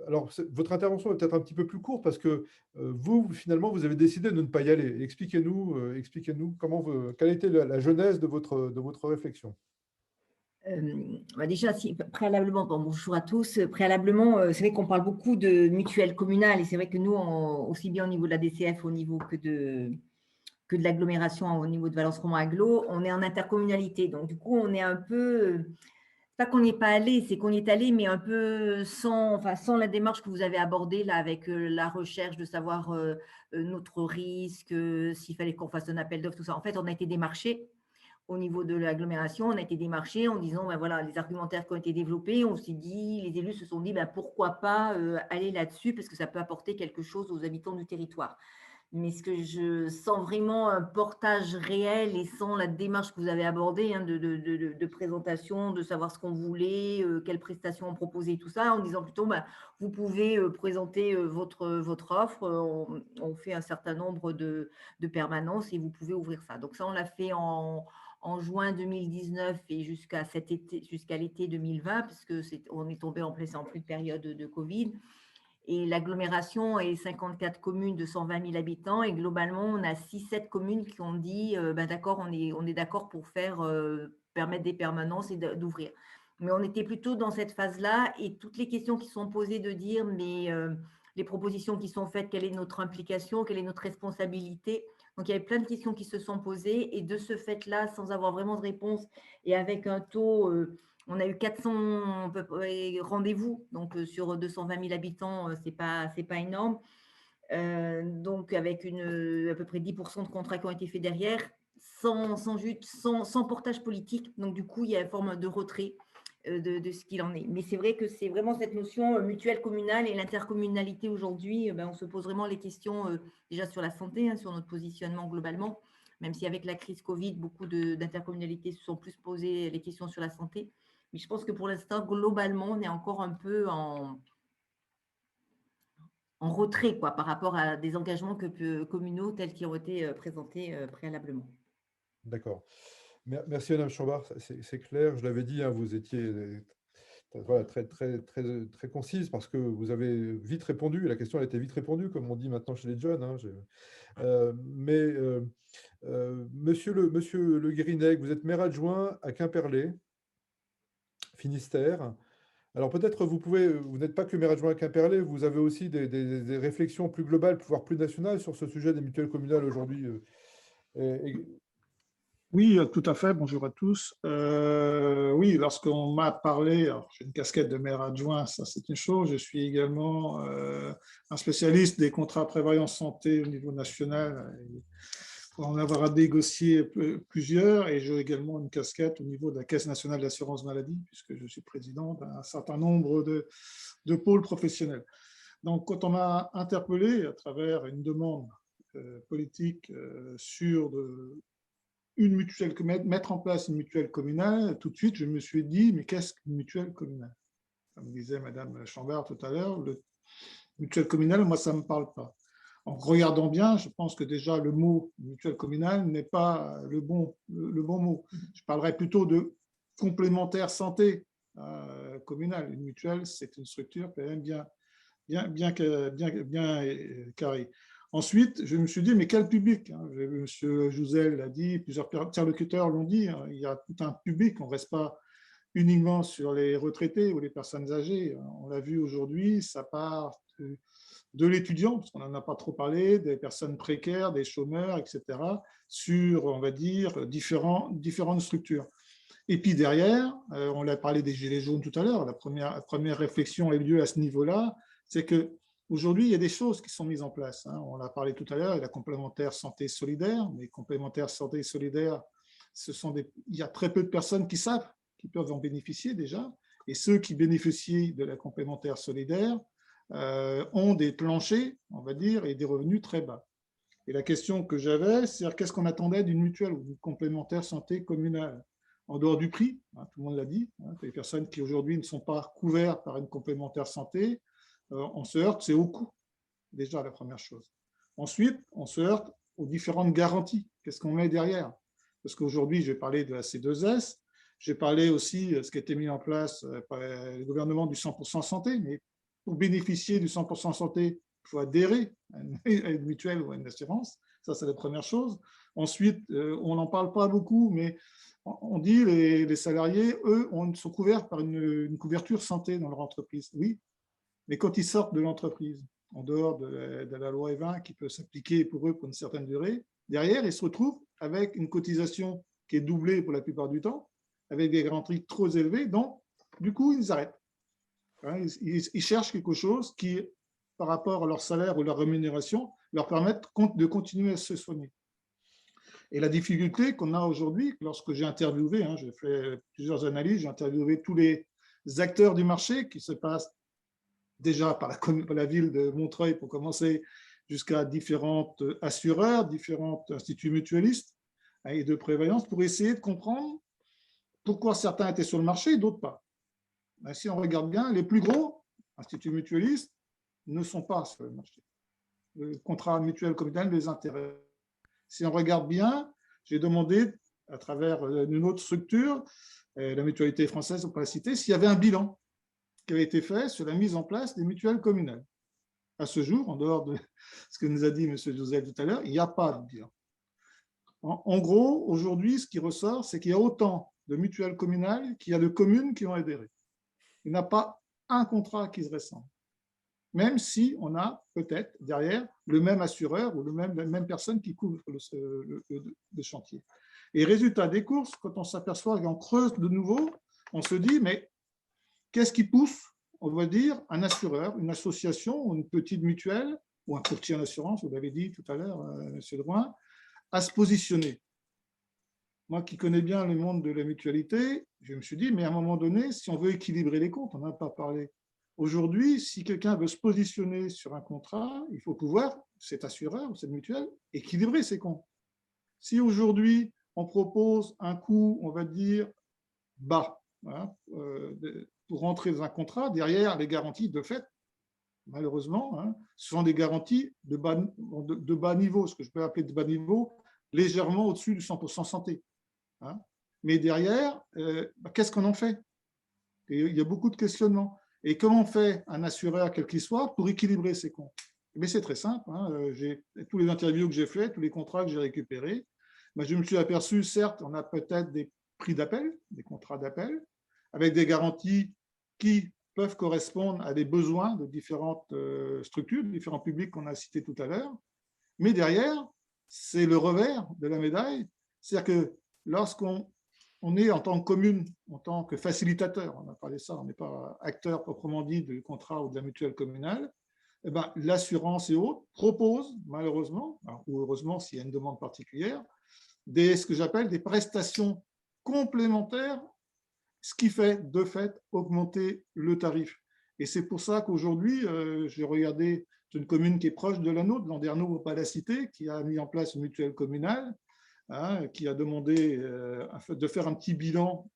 S1: Alors, votre intervention est peut-être un petit peu plus courte parce que vous, finalement, vous avez décidé de ne pas y aller. Expliquez-nous quelle a été la genèse de votre réflexion.
S6: Déjà, préalablement, bonjour à tous. Préalablement, c'est vrai qu'on parle beaucoup de mutuelles communales et c'est vrai que nous, aussi bien au niveau de la DCF, au niveau que de l'agglomération, au niveau de Valence Roman Agglo, on est en intercommunalité. Donc, du coup, on est un peu, pas qu'on n'est pas allé, c'est qu'on est allé, mais un peu sans la démarche que vous avez abordée là, avec la recherche de savoir notre risque, s'il fallait qu'on fasse un appel d'offres, tout ça. En fait, on a été démarché. Au niveau de l'agglomération, on a été démarché en disant, voilà, les argumentaires qui ont été développés, on s'est dit, les élus se sont dit, pourquoi pas aller là-dessus, parce que ça peut apporter quelque chose aux habitants du territoire. Mais ce que je sens vraiment un portage réel et sans la démarche que vous avez abordée de présentation, de savoir ce qu'on voulait, quelles prestations on proposait, tout ça, en disant plutôt, bah, vous pouvez présenter votre offre, on fait un certain nombre de permanences et vous pouvez ouvrir ça. Donc ça, on l'a fait en juin 2019 et jusqu'à l'été 2020, puisque on est tombé en pleine période de Covid. Et l'agglomération est 54 communes de 120 000 habitants. Et globalement, on a 6-7 communes qui ont dit d'accord, on est d'accord pour permettre des permanences et d'ouvrir. Mais on était plutôt dans cette phase-là. Et toutes les questions qui sont posées de dire, mais les propositions qui sont faites, quelle est notre implication, quelle est notre responsabilité. Donc, il y avait plein de questions qui se sont posées. Et de ce fait-là, sans avoir vraiment de réponse et avec un taux… on a eu 400 rendez-vous, donc sur 220 000 habitants, c'est pas énorme. Donc, avec à peu près 10% de contrats qui ont été faits derrière, sans portage politique. Donc, du coup, il y a une forme de retrait de ce qu'il en est. Mais c'est vrai que c'est vraiment cette notion mutuelle communale et l'intercommunalité aujourd'hui. On se pose vraiment les questions déjà sur la santé, sur notre positionnement globalement, même si avec la crise Covid, beaucoup d'intercommunalités se sont plus posées les questions sur la santé. Mais je pense que pour l'instant, globalement, on est encore un peu en retrait par rapport à des engagements communaux tels qu'ils ont été présentés préalablement.
S1: D'accord. Merci, Madame Chambard. C'est clair. Je l'avais dit, vous étiez voilà, très concise parce que vous avez vite répondu. La question a été vite répondue, comme on dit maintenant chez les jeunes. Monsieur Le Guérinec, vous êtes maire adjoint à Quimperlé, Finistère. Alors peut-être vous n'êtes pas que maire adjoint à Quimperlé, vous avez aussi des réflexions plus globales, voire plus nationales sur ce sujet des mutuelles communales aujourd'hui.
S7: Oui, tout à fait. Bonjour à tous. Oui, lorsqu'on m'a parlé, alors j'ai une casquette de maire adjoint, ça c'est une chose. Je suis également un spécialiste des contrats prévoyance santé au niveau national, pour en avoir à négocier plusieurs. Et j'ai également une casquette au niveau de la Caisse nationale d'assurance maladie, puisque je suis président d'un certain nombre de pôles professionnels. Donc, quand on m'a interpellé à travers une demande politique sur mettre en place une mutuelle communale, tout de suite, je me suis dit, mais qu'est-ce qu'une mutuelle communale? Comme disait Madame Chambard tout à l'heure, le mutuelle communale, moi, ça ne me parle pas. En regardant bien, je pense que déjà le mot mutuelle communale n'est pas le bon mot. Je parlerais plutôt de complémentaire santé communale. Une mutuelle, c'est une structure quand même bien carrée. Ensuite, je me suis dit, mais quel public? Monsieur Jouzel l'a dit, plusieurs interlocuteurs l'ont dit, il y a tout un public, on ne reste pas uniquement sur les retraités ou les personnes âgées. On l'a vu aujourd'hui, ça part de l'étudiant, parce qu'on n'en a pas trop parlé, des personnes précaires, des chômeurs, etc., sur, on va dire, différentes structures. Et puis derrière, on a parlé des gilets jaunes tout à l'heure, la première réflexion a eu lieu à ce niveau-là, c'est que aujourd'hui, il y a des choses qui sont mises en place. On l'a parlé tout à l'heure, la complémentaire santé solidaire. Mais complémentaire santé solidaire, il y a très peu de personnes qui savent qu'ils peuvent en bénéficier déjà. Et ceux qui bénéficient de la complémentaire solidaire ont des planchers, on va dire, et des revenus très bas. Et la question que j'avais, c'est qu'est-ce qu'on attendait d'une mutuelle ou d'une complémentaire santé communale? En dehors du prix, tout le monde l'a dit, les personnes qui aujourd'hui ne sont pas couvertes par une complémentaire santé, on se heurte, c'est au coût, déjà la première chose. Ensuite, on se heurte aux différentes garanties. Qu'est-ce qu'on met derrière? Parce qu'aujourd'hui, j'ai parlé de la C2S, j'ai parlé aussi de ce qui a été mis en place par le gouvernement du 100% santé, mais pour bénéficier du 100% santé, il faut adhérer à une mutuelle ou à une assurance. Ça, c'est la première chose. Ensuite, on n'en parle pas beaucoup, mais on dit les salariés, eux, sont couverts par une couverture santé dans leur entreprise. Oui, mais quand ils sortent de l'entreprise, en dehors de la loi E20 qui peut s'appliquer pour eux pour une certaine durée, derrière, ils se retrouvent avec une cotisation qui est doublée pour la plupart du temps, avec des garanties trop élevées, donc du coup, ils arrêtent. Ils cherchent quelque chose qui, par rapport à leur salaire ou leur rémunération, leur permette de continuer à se soigner. Et la difficulté qu'on a aujourd'hui, lorsque j'ai interviewé, j'ai fait plusieurs analyses, j'ai interviewé tous les acteurs du marché qui se passent déjà par la ville de Montreuil pour commencer, jusqu'à différents assureurs, différents instituts mutualistes et de prévoyance pour essayer de comprendre pourquoi certains étaient sur le marché et d'autres pas. Si on regarde bien, les plus gros instituts mutualistes ne sont pas sur le marché. Le contrat mutuel communal les intéresse. Si on regarde bien, j'ai demandé à travers une autre structure, la mutualité française, on peut la citer, s'il y avait un bilan qui avait été fait sur la mise en place des mutuelles communales. À ce jour, en dehors de ce que nous a dit M. Joseph tout à l'heure, il n'y a pas de bilan. En gros, aujourd'hui, ce qui ressort, c'est qu'il y a autant de mutuelles communales qu'il y a de communes qui ont adhéré. Il n'y a pas un contrat qui se ressemble, même si on a peut-être derrière le même assureur ou la même personne qui couvre le chantier. Et résultat des courses, quand on s'aperçoit qu'on creuse de nouveau, on se dit, mais qu'est-ce qui pousse, on va dire, un assureur, une association, ou une petite mutuelle, ou un courtier en assurance, vous l'avez dit tout à l'heure, M. Drouin, à se positionner? Moi qui connais bien le monde de la mutualité, je me suis dit, mais à un moment donné, si on veut équilibrer les comptes, on n'en a pas parlé. Aujourd'hui, si quelqu'un veut se positionner sur un contrat, il faut pouvoir, cet assureur ou cette mutuelle, équilibrer ses comptes. Si aujourd'hui, on propose un coût, on va dire, bas, hein, pour rentrer dans un contrat, derrière les garanties de fait, malheureusement, hein, ce sont des garanties de bas niveau, ce que je peux appeler de bas niveau, légèrement au-dessus du 100% santé. Hein. Mais derrière, qu'est-ce qu'on en fait? Et il y a beaucoup de questionnements. Et comment fait un assureur, quel qu'il soit, pour équilibrer ses comptes? Mais c'est très simple. Hein. Tous les interviews que j'ai fait, tous les contrats que j'ai récupérés, je me suis aperçu, certes, on a peut-être des prix d'appel, des contrats d'appel, avec des garanties qui peuvent correspondre à des besoins de différentes structures, de différents publics qu'on a cités tout à l'heure. Mais derrière, c'est le revers de la médaille. C'est-à-dire que lorsqu'on est en tant que commune, en tant que facilitateur, on a parlé de ça, on n'est pas acteur proprement dit du contrat ou de la mutuelle communale, eh ben, l'assurance et autres proposent, malheureusement, ou heureusement s'il y a une demande particulière, ce que j'appelle des prestations complémentaires, ce qui fait de fait augmenter le tarif. Et c'est pour ça qu'aujourd'hui, j'ai regardé une commune qui est proche de la nôtre, Landerneau, au pas la citer, qui a mis en place une mutuelle communale, hein, qui a demandé de faire un petit bilan.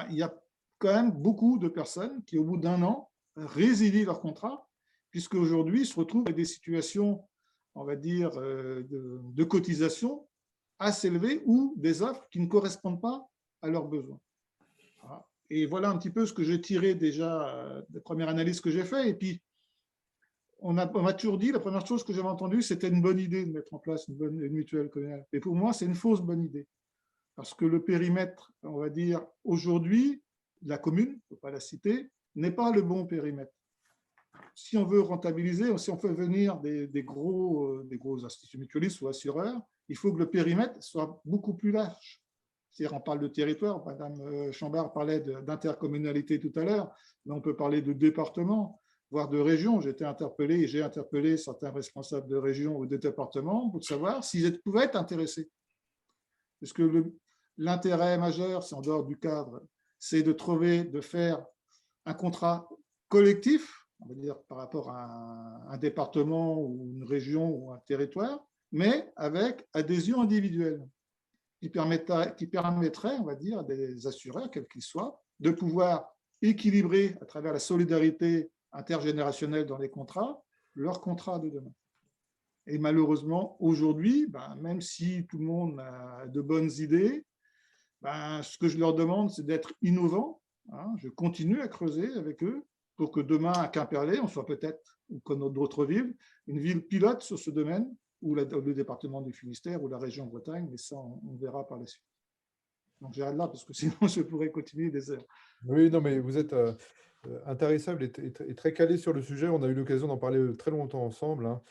S7: Il y a quand même beaucoup de personnes qui, au bout d'un an, résilient leur contrat, puisque aujourd'hui, ils se retrouvent avec des situations, on va dire, de cotisation assez élevées ou des offres qui ne correspondent pas à leurs besoins. Et voilà un petit peu ce que j'ai tiré déjà des premières analyses que j'ai faites. Et puis, on m'a toujours dit, la première chose que j'avais entendue, c'était une bonne idée de mettre en place une mutuelle communale. Et pour moi, c'est une fausse bonne idée. Parce que le périmètre, on va dire, aujourd'hui, la commune, il ne faut pas la citer, n'est pas le bon périmètre. Si on veut rentabiliser, si on fait venir des gros instituts mutualistes ou assureurs, il faut que le périmètre soit beaucoup plus large. C'est-à-dire, on parle de territoire, Madame Chambard parlait d'intercommunalité tout à l'heure, mais on peut parler de département, voire de région. J'ai interpellé certains responsables de région ou de département pour savoir s'ils pouvaient être intéressés. Parce que l'intérêt majeur, c'est en dehors du cadre, c'est de faire un contrat collectif, on va dire par rapport à un département ou une région ou un territoire, mais avec adhésion individuelle, qui permettrait, on va dire, à des assureurs, quels qu'ils soient, de pouvoir équilibrer à travers la solidarité intergénérationnelle dans les contrats, leurs contrats de demain. Et malheureusement, aujourd'hui, même si tout le monde a de bonnes idées, ce que je leur demande, c'est d'être innovants. Hein. Je continue à creuser avec eux pour que demain, à Quimperlé, on soit peut-être, ou comme d'autres villes, une ville pilote sur ce domaine, ou le département du Finistère, ou la région Bretagne, mais ça, on verra par la suite. Donc, j'arrête là, parce que sinon, je pourrais continuer des heures.
S1: Oui, non, mais vous êtes intéressable et très calé sur le sujet. On a eu l'occasion d'en parler très longtemps ensemble. Hein.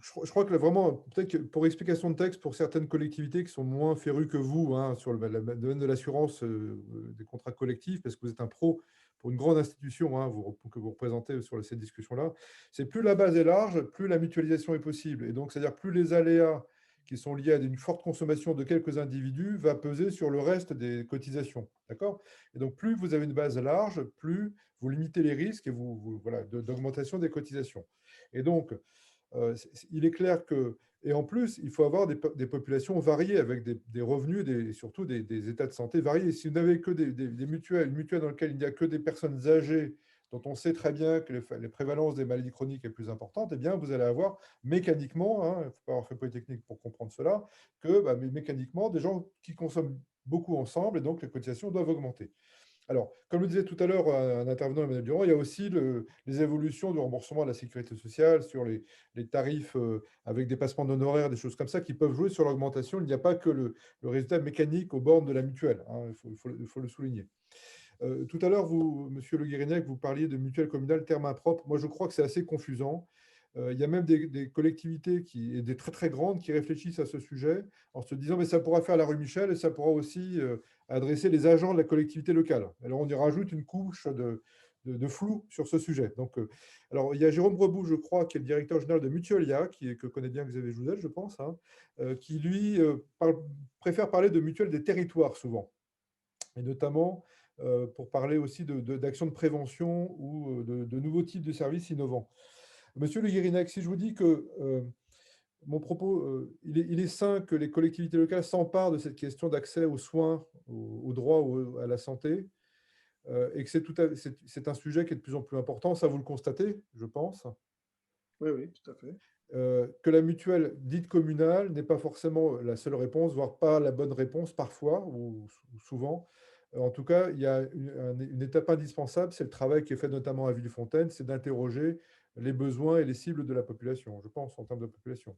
S1: Je crois que vraiment, peut-être que pour explication de texte, pour certaines collectivités qui sont moins férues que vous hein, sur le domaine de l'assurance, des contrats collectifs, parce que vous êtes un pro pour une grande institution hein, que vous représentez sur cette discussion-là, c'est plus la base est large, plus la mutualisation est possible. Et donc, c'est-à-dire plus les aléas qui sont liées à une forte consommation de quelques individus va peser sur le reste des cotisations. D'accord? Et donc, plus vous avez une base large, plus vous limitez les risques et voilà, d'augmentation des cotisations. Et donc, il est clair que, et en plus, il faut avoir des populations variées avec des revenus et surtout des états de santé variés. Si vous n'avez que des mutuelles, une mutuelle dans laquelle il n'y a que des personnes âgées, dont on sait très bien que les prévalences des maladies chroniques est plus importante, eh bien, vous allez avoir mécaniquement, hein, il ne faut pas avoir fait Polytechnique pour comprendre cela, que mécaniquement, des gens qui consomment beaucoup ensemble, et donc les cotisations doivent augmenter. Alors, comme le disait tout à l'heure un intervenant, Emmanuel Durand, il y a aussi les évolutions du remboursement de la sécurité sociale sur les tarifs avec dépassement d'honoraires, des choses comme ça qui peuvent jouer sur l'augmentation. Il n'y a pas que le résultat mécanique aux bornes de la mutuelle, hein, il faut le souligner. Tout à l'heure, monsieur Le Guérignac, vous parliez de mutuelle communale, terme impropre. Moi, je crois que c'est assez confusant. Il y a même des collectivités et des très très grandes qui réfléchissent à ce sujet en se disant mais ça pourra faire la rue Michel et ça pourra aussi adresser les agents de la collectivité locale. Alors on y rajoute une couche de flou sur ce sujet. Donc, alors il y a Jérôme Brebout, je crois, qui est le directeur général de Mutualia, que connaît bien Xavier Jouzel, je pense, hein, qui lui préfère parler de mutuelle des territoires souvent, et notamment pour parler aussi d'actions de prévention ou de nouveaux types de services innovants. Monsieur Le Guérinac, si je vous dis que mon propos, il est sain que les collectivités locales s'emparent de cette question d'accès aux soins, aux droits à la santé, et que c'est un sujet qui est de plus en plus important, ça vous le constatez, je pense.
S7: Oui, oui, tout à fait.
S1: Que la mutuelle dite communale n'est pas forcément la seule réponse, voire pas la bonne réponse parfois ou souvent. En tout cas, il y a une étape indispensable, c'est le travail qui est fait notamment à Villefontaine, c'est d'interroger les besoins et les cibles de la population, je pense, en termes de population.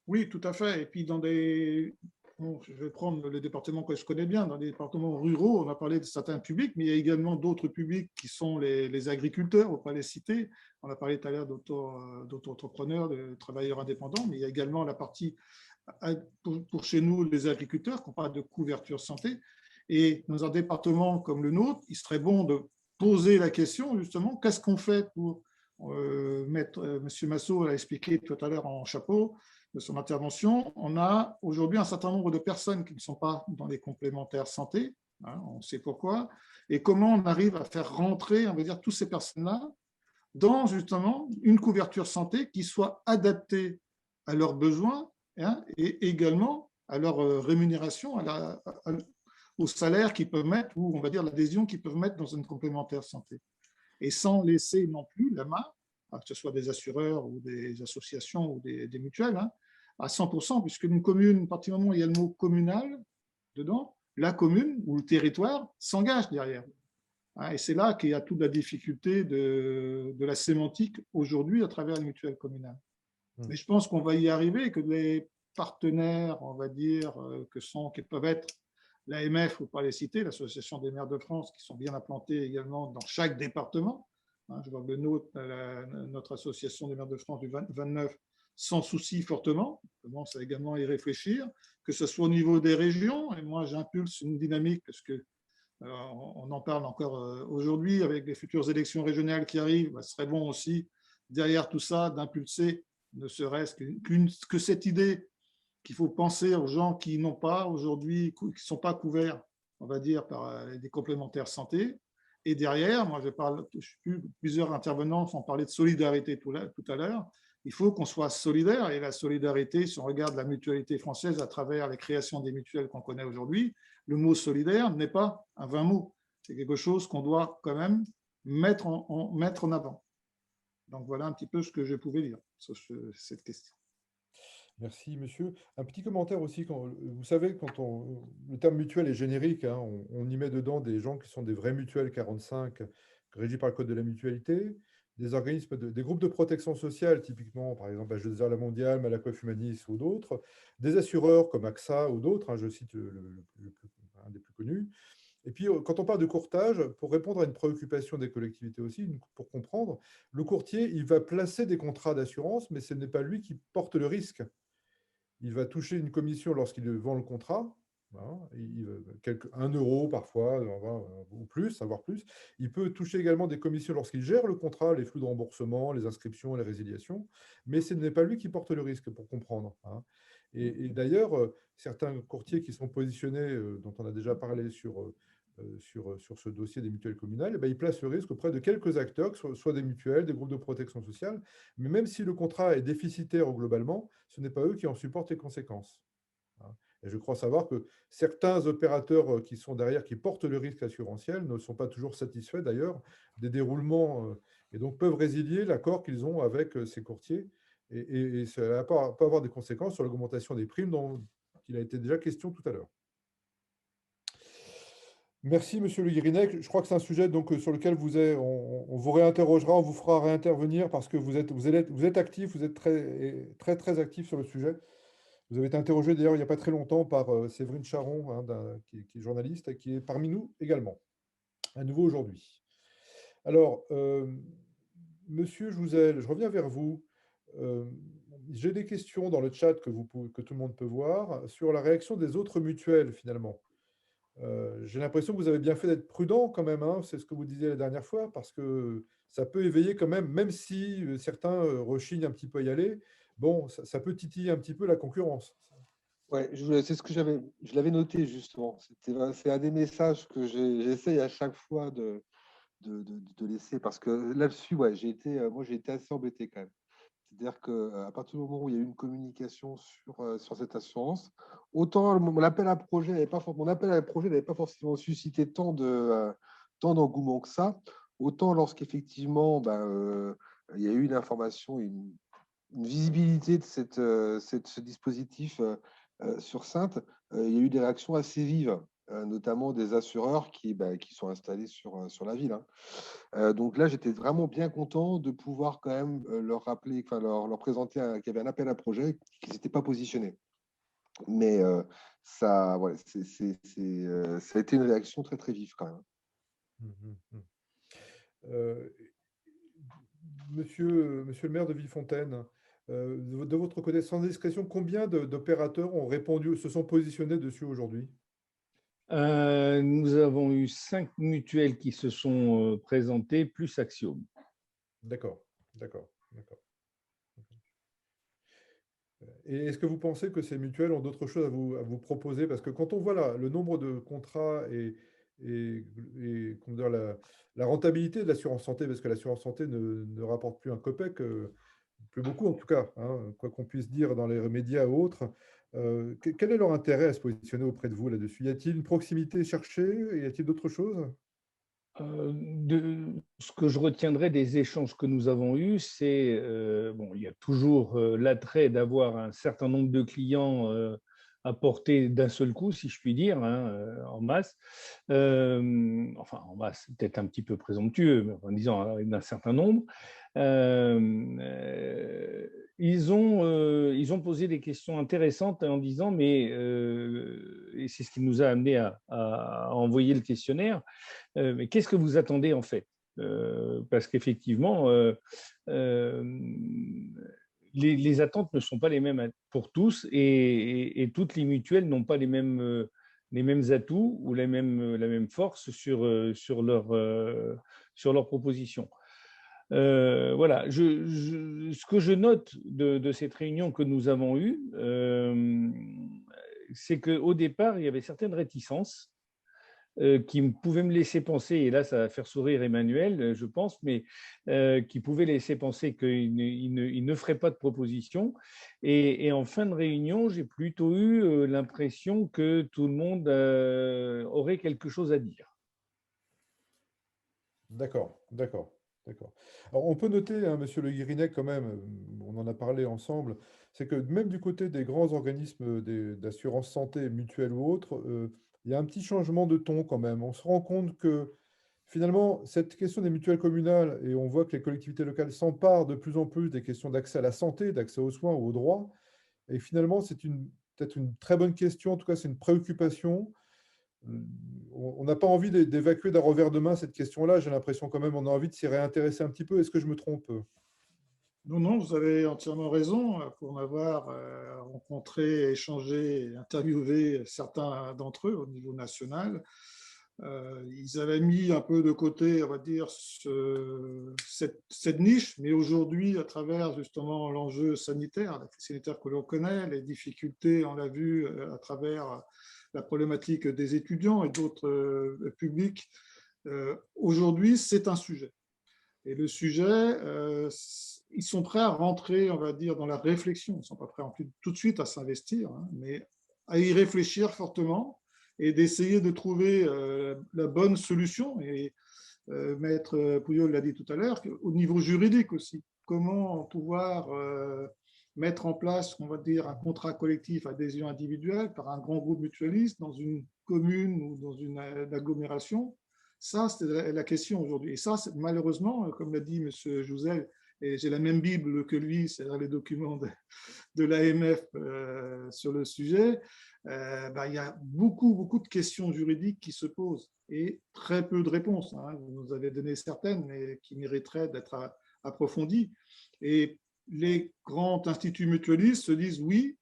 S7: Oui, tout à fait. Et puis, je vais prendre le département que je connais bien, dans les départements ruraux, on a parlé de certains publics, mais il y a également d'autres publics qui sont les agriculteurs, on ne va pas les citer. On a parlé tout à l'heure d'auto-entrepreneurs, de travailleurs indépendants, mais il y a également la partie, pour chez nous, les agriculteurs, qui n'ont pas de couverture santé. Et dans un département comme le nôtre, il serait bon de poser la question, justement, qu'est-ce qu'on fait pour mettre, M. Massot l'a expliqué tout à l'heure en chapeau de son intervention, on a aujourd'hui un certain nombre de personnes qui ne sont pas dans les complémentaires santé, hein, on sait pourquoi, et comment on arrive à faire rentrer, on va dire, toutes ces personnes-là dans justement une couverture santé qui soit adaptée à leurs besoins, hein, et également à leur rémunération, au salaire qu'ils peuvent mettre, ou on va dire l'adhésion qu'ils peuvent mettre dans une complémentaire santé. Et sans laisser non plus la main, que ce soit des assureurs ou des associations ou des mutuelles, hein, à 100%, puisque une commune, à partir du moment où il y a le mot communal dedans, la commune ou le territoire s'engage derrière. Et c'est là qu'il y a toute la difficulté de la sémantique aujourd'hui à travers les mutuelles communales. Mais je pense qu'on va y arriver, que les partenaires, on va dire, qui peuvent être l'AMF, il ne faut pas les citer, l'Association des maires de France, qui sont bien implantés également dans chaque département. Je vois le nôtre, notre Association des maires de France du 29, sans souci fortement. On commence à également y réfléchir, que ce soit au niveau des régions. Et moi, j'impulse une dynamique, parce que on en parle encore aujourd'hui, avec les futures élections régionales qui arrivent. Ce serait bon aussi, derrière tout ça, d'impulser ne serait-ce que cette idée qu'il faut penser aux gens qui n'ont pas aujourd'hui, qui ne sont pas couverts, on va dire, par des complémentaires santé. Et derrière, moi, plusieurs intervenants ont parlé de solidarité tout à l'heure. Il faut qu'on soit solidaire. Et la solidarité, si on regarde la mutualité française à travers les créations des mutuelles qu'on connaît aujourd'hui, le mot solidaire n'est pas un vain mot. C'est quelque chose qu'on doit quand même mettre en avant. Donc, voilà un petit peu ce que je pouvais dire sur cette question.
S1: Merci, monsieur. Un petit commentaire aussi. Vous savez, le terme mutuelle est générique, hein, on y met dedans des gens qui sont des vrais mutuelles 45, régis par le Code de la mutualité, des organismes, des groupes de protection sociale, typiquement, par exemple, la Jeux La Mondiale, Malakoff Humanis ou d'autres, des assureurs comme AXA ou d'autres, hein, je cite un des plus connus. Et puis, quand on parle de courtage, pour répondre à une préoccupation des collectivités aussi, pour comprendre, le courtier, il va placer des contrats d'assurance, mais ce n'est pas lui qui porte le risque. Il va toucher une commission lorsqu'il vend le contrat, hein, 1 euro parfois, ou plus, voire plus. Il peut toucher également des commissions lorsqu'il gère le contrat, les flux de remboursement, les inscriptions, les résiliations, mais ce n'est pas lui qui porte le risque, pour comprendre. Hein. Et d'ailleurs, certains courtiers qui sont positionnés, dont on a déjà parlé sur ce dossier des mutuelles communales, eh ben, ils placent le risque auprès de quelques acteurs, que soit des mutuelles, des groupes de protection sociale, mais même si le contrat est déficitaire globalement, ce n'est pas eux qui en supportent les conséquences. Et je crois savoir que certains opérateurs qui sont derrière, qui portent le risque assurantiel, ne sont pas toujours satisfaits d'ailleurs des déroulements et donc peuvent résilier l'accord qu'ils ont avec ces courtiers. Et ça peut avoir des conséquences sur l'augmentation des primes dont il a été déjà question tout à l'heure. Merci, Monsieur Le Guérinec. Je crois que c'est un sujet donc, sur lequel on vous réinterrogera, on vous fera réintervenir parce que vous êtes actif, vous êtes très, très actif sur le sujet. Vous avez été interrogé d'ailleurs il n'y a pas très longtemps par Séverine Charon, hein, qui est journaliste et qui est parmi nous également, à nouveau aujourd'hui. Alors, Monsieur Jouzel, je reviens vers vous. J'ai des questions dans le chat que tout le monde peut voir sur la réaction des autres mutuelles finalement. J'ai l'impression que vous avez bien fait d'être prudent quand même, hein, c'est ce que vous disiez la dernière fois, parce que ça peut éveiller quand même si certains rechignent un petit peu à y aller, bon, ça peut titiller un petit peu la concurrence.
S4: Ouais, c'est ce que je l'avais noté justement. C'est un des messages que j'essaye à chaque fois de laisser, parce que là-dessus, ouais, j'ai été assez embêté quand même. C'est-à-dire qu'à partir du moment où il y a eu une communication sur cette assurance, autant mon appel à projet n'avait pas forcément suscité tant d'engouement que ça, autant lorsqu'effectivement il y a eu une information, une visibilité de ce dispositif sur Saintes, il y a eu des réactions assez vives, notamment des assureurs qui sont installés sur la ville, hein. Donc là, j'étais vraiment bien content de pouvoir quand même leur rappeler, enfin leur présenter qu'il y avait un appel à projet, qu'ils n'étaient pas positionnés. Mais ça a été une réaction très très vive quand même.
S1: Monsieur le maire de Villefontaine, de votre connaissance sans discrétion, combien d'opérateurs ont répondu, se sont positionnés dessus aujourd'hui?
S5: Nous avons eu 5 mutuelles qui se sont présentées, plus Axiom.
S1: D'accord. Et est-ce que vous pensez que ces mutuelles ont d'autres choses à vous proposer? Parce que quand on voit le nombre de contrats et comment dire, la rentabilité de l'assurance santé, parce que l'assurance santé ne rapporte plus un copec, plus beaucoup en tout cas, hein, quoi qu'on puisse dire dans les médias ou autres, quel est leur intérêt à se positionner auprès de vous là-dessus? Y a-t-il une proximité cherchée? Y a-t-il d'autres choses?
S5: Ce que je retiendrai des échanges que nous avons eus, c'est il y a toujours l'attrait d'avoir un certain nombre de clients à porter d'un seul coup, si je puis dire, hein, en masse. Enfin, en masse, c'est peut-être un petit peu présomptueux, mais en disant d'un certain nombre. Ils ont posé des questions intéressantes en disant, mais et c'est ce qui nous a amené à envoyer le questionnaire, mais qu'est-ce que vous attendez en fait? Parce qu'effectivement, les attentes ne sont pas les mêmes pour tous et toutes les mutuelles n'ont pas les mêmes atouts ou la même force sur leur proposition. Voilà, ce que je note de cette réunion que nous avons eue, c'est qu'au départ, il y avait certaines réticences qui pouvaient me laisser penser, et là ça va faire sourire Emmanuel, je pense, mais qui pouvaient laisser penser qu'il ne ferait pas de proposition. Et en fin de réunion, j'ai plutôt eu l'impression que tout le monde aurait quelque chose à dire.
S1: D'accord. Alors, on peut noter, hein, Monsieur Le Guérinec, quand même, on en a parlé ensemble, c'est que même du côté des grands organismes d'assurance santé, mutuelle ou autres, il y a un petit changement de ton quand même. On se rend compte que finalement, cette question des mutuelles communales, et on voit que les collectivités locales s'emparent de plus en plus des questions d'accès à la santé, d'accès aux soins ou aux droits, et finalement, c'est peut-être une très bonne question, en tout cas, c'est une préoccupation. On n'a pas envie d'évacuer d'un revers de main cette question-là. J'ai l'impression quand même on a envie de s'y réintéresser un petit peu. Est-ce que je me trompe?
S7: Non, vous avez entièrement raison. Pour en avoir rencontré, échangé, interviewé certains d'entre eux au niveau national, Ils avaient mis un peu de côté, on va dire, cette niche, mais aujourd'hui, à travers justement l'enjeu sanitaire, la crise sanitaire que l'on connaît, les difficultés, on l'a vu à travers la problématique des étudiants et d'autres publics, aujourd'hui, c'est un sujet. Et le sujet, ils sont prêts à rentrer, on va dire, dans la réflexion. Ils ne sont pas prêts en plus tout de suite à s'investir, hein, mais à y réfléchir fortement et d'essayer de trouver la bonne solution. Et Maître Pouilleau l'a dit tout à l'heure, au niveau juridique aussi. Comment pouvoir mettre en place, on va dire, un contrat collectif adhésion individuelle par un grand groupe mutualiste dans une commune ou dans une agglomération. Ça, c'est la question aujourd'hui. Et ça, malheureusement, comme l'a dit M. Jouzel, et j'ai la même Bible que lui, c'est-à-dire les documents de l'AMF sur le sujet, il y a beaucoup de questions juridiques qui se posent et très peu de réponses. Hein. Vous nous avez donné certaines, mais qui mériteraient d'être approfondies. Et les grands instituts mutualistes se disent oui,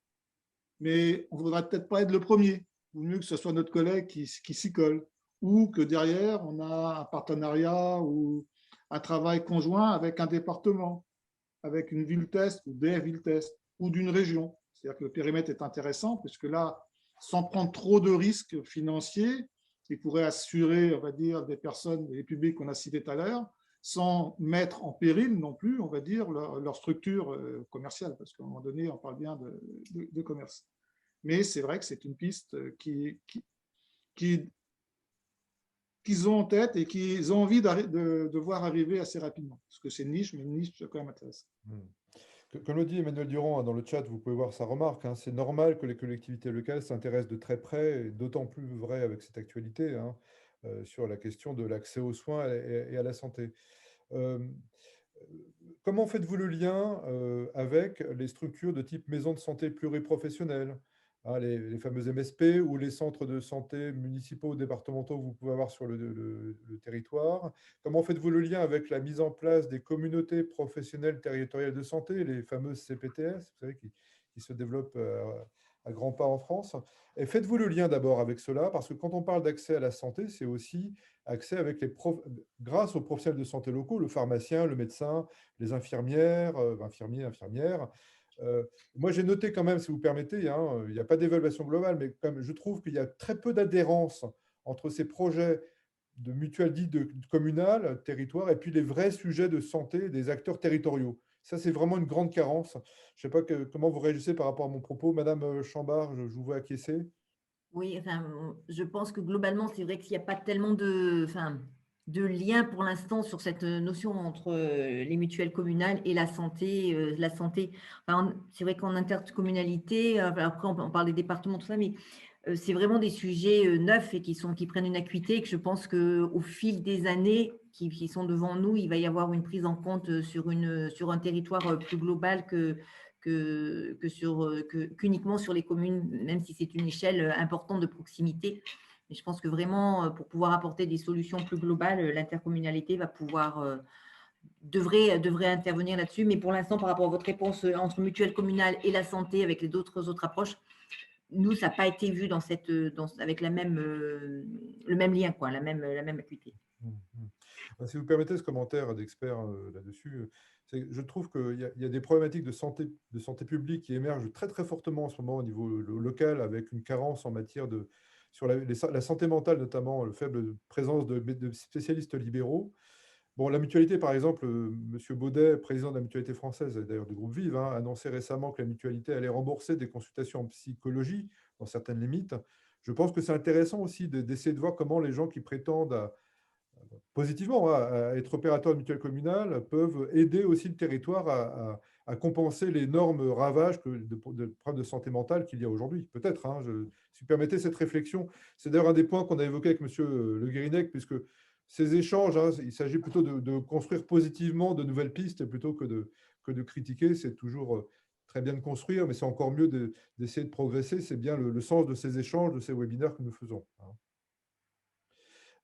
S7: mais on ne voudrait peut-être pas être le premier. Il vaut mieux que ce soit notre collègue qui s'y colle, ou que derrière, on a un partenariat ou un travail conjoint avec un département, avec une ville test ou des villes test, ou d'une région. C'est-à-dire que le périmètre est intéressant, puisque là, sans prendre trop de risques financiers, il pourrait assurer, on va dire, des personnes, des publics qu'on a cités tout à l'heure, sans mettre en péril non plus, on va dire, leur structure commerciale, parce qu'à un moment donné, on parle bien de commerce. Mais c'est vrai que c'est une piste qu'ils ont en tête et qu'ils ont envie de voir arriver assez rapidement. Parce que c'est une niche, mais une niche quand même intéressante.
S1: Comme le dit Emmanuel Durand dans le chat, vous pouvez voir sa remarque, hein, c'est normal que les collectivités locales s'intéressent de très près, et d'autant plus vrai avec cette actualité, hein, sur la question de l'accès aux soins et à la santé. Comment faites-vous le lien avec les structures de type maison de santé pluriprofessionnelle, hein, les fameuses MSP ou les centres de santé municipaux ou départementaux que vous pouvez avoir sur le territoire? Comment faites-vous le lien avec la mise en place des communautés professionnelles territoriales de santé, les fameuses CPTS, vous savez, qui se développent à grands pas en France? Et faites-vous le lien d'abord avec cela, parce que quand on parle d'accès à la santé, c'est aussi accès avec grâce aux professionnels de santé locaux, le pharmacien, le médecin, les infirmières, infirmières. Moi, j'ai noté quand même, si vous permettez, hein, il n'y a pas d'évaluation globale, mais comme je trouve qu'il y a très peu d'adhérence entre ces projets de mutuelles dites communales, territoire, et puis les vrais sujets de santé des acteurs territoriaux. Ça, c'est vraiment une grande carence. Je ne sais pas comment vous réagissez par rapport à mon propos. Madame Chambard, je vous vois acquiescer.
S6: Oui, enfin, je pense que globalement, c'est vrai qu'il n'y a pas tellement de lien pour l'instant sur cette notion entre les mutuelles communales et la santé. Enfin, c'est vrai qu'en intercommunalité, après on parle des départements, tout ça, mais c'est vraiment des sujets neufs et qui prennent une acuité, et que je pense qu'au fil des années qui sont devant nous, il va y avoir une prise en compte sur un territoire plus global qu'uniquement sur les communes, même si c'est une échelle importante de proximité. Mais je pense que vraiment, pour pouvoir apporter des solutions plus globales, l'intercommunalité devrait intervenir là-dessus. Mais pour l'instant, par rapport à votre réponse entre mutuelle communale et la santé, avec les autres approches, nous, ça n'a pas été vu avec le même lien, quoi, la même acuité.
S1: Si vous permettez ce commentaire d'expert là-dessus, je trouve qu'il y a des problématiques de santé publique qui émergent très très fortement en ce moment au niveau local, avec une carence en matière sur la santé mentale, notamment la faible présence de spécialistes libéraux. Bon, la mutualité, par exemple, M. Baudet, président de la mutualité française, d'ailleurs du groupe Vive, a annoncé récemment que la mutualité allait rembourser des consultations en psychologie dans certaines limites. Je pense que c'est intéressant aussi d'essayer de voir comment les gens qui prétendent positivement à être opérateurs de mutuelle communale peuvent aider aussi le territoire à compenser l'énorme ravage de problèmes de santé mentale qu'il y a aujourd'hui. Peut-être, hein, si vous permettez cette réflexion. C'est d'ailleurs un des points qu'on a évoqué avec M. Le Guérinec, puisque ces échanges, hein, il s'agit plutôt de construire positivement de nouvelles pistes plutôt que de critiquer. C'est toujours très bien de construire, mais c'est encore mieux d'essayer de progresser. C'est bien le sens de ces échanges, de ces webinaires que nous faisons.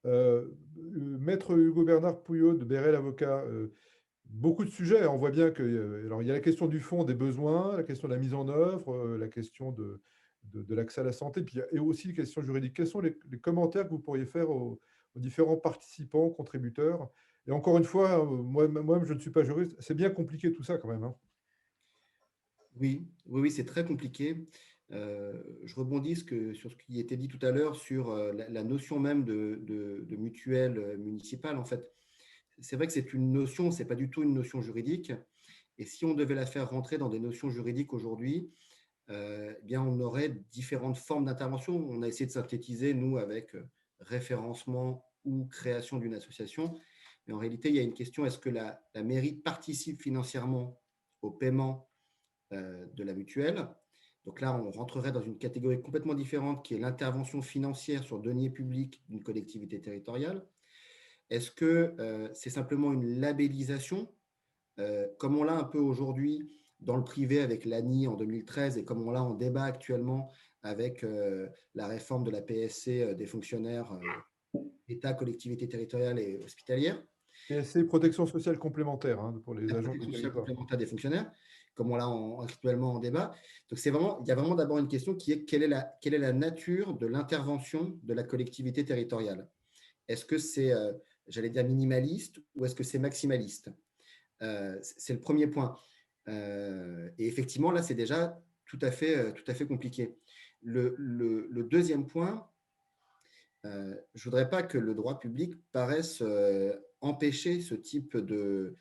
S1: Maître Hugo Bernard Pouilleau de Béret l'avocat, beaucoup de sujets. On voit bien que, alors, il y a la question du fond des besoins, la question de la mise en œuvre, la question de l'accès à la santé. Puis, et aussi les questions juridiques. Quels sont les commentaires que vous pourriez faire aux différents participants, contributeurs? Et encore une fois, moi-même, je ne suis pas juriste. C'est bien compliqué tout ça quand même, hein.
S3: Oui, c'est très compliqué. Je rebondis sur ce qui a été dit tout à l'heure sur la notion même de mutuelle municipale. En fait, c'est vrai que c'est une notion, c'est pas du tout une notion juridique. Et si on devait la faire rentrer dans des notions juridiques aujourd'hui, eh bien, on aurait différentes formes d'intervention. On a essayé de synthétiser, nous, avec référencement ou création d'une association. Mais en réalité, il y a une question, est-ce que la mairie participe financièrement au paiement de la mutuelle? Donc là, on rentrerait dans une catégorie complètement différente qui est l'intervention financière sur deniers publics d'une collectivité territoriale. Est-ce que c'est simplement une labellisation, comme on l'a un peu aujourd'hui dans le privé avec l'ANI en 2013 et comme on l'a en débat actuellement avec la réforme de la PSC des fonctionnaires État, collectivités territoriales et hospitalières?
S1: PSC, protection sociale complémentaire, hein, pour les
S3: La
S1: agents du
S3: protection sociale
S1: territoire.
S3: complémentaire des fonctionnaires, comme on l'a actuellement en débat. Donc, il y a vraiment d'abord une question qui est quelle est la nature de l'intervention de la collectivité territoriale? Est-ce que c'est, j'allais dire, minimaliste ou est-ce que c'est maximaliste? C'est le premier point. Et effectivement, là, c'est déjà tout à fait compliqué. Le deuxième point, je ne voudrais pas que le droit public paraisse empêcher ce type de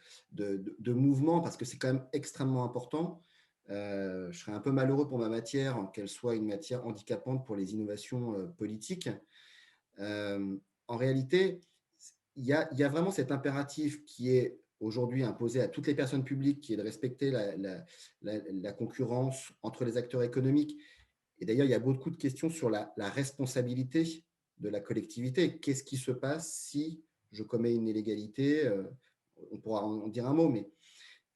S3: mouvement parce que c'est quand même extrêmement important. Je serais un peu malheureux pour ma matière, qu'elle soit une matière handicapante pour les innovations politiques. En réalité, il y a vraiment cet impératif qui est aujourd'hui imposé à toutes les personnes publiques, qui est de respecter la concurrence entre les acteurs économiques. Et d'ailleurs, il y a beaucoup de questions sur la responsabilité de la collectivité. Qu'est-ce qui se passe si je commets une illégalité? On pourra en dire un mot, mais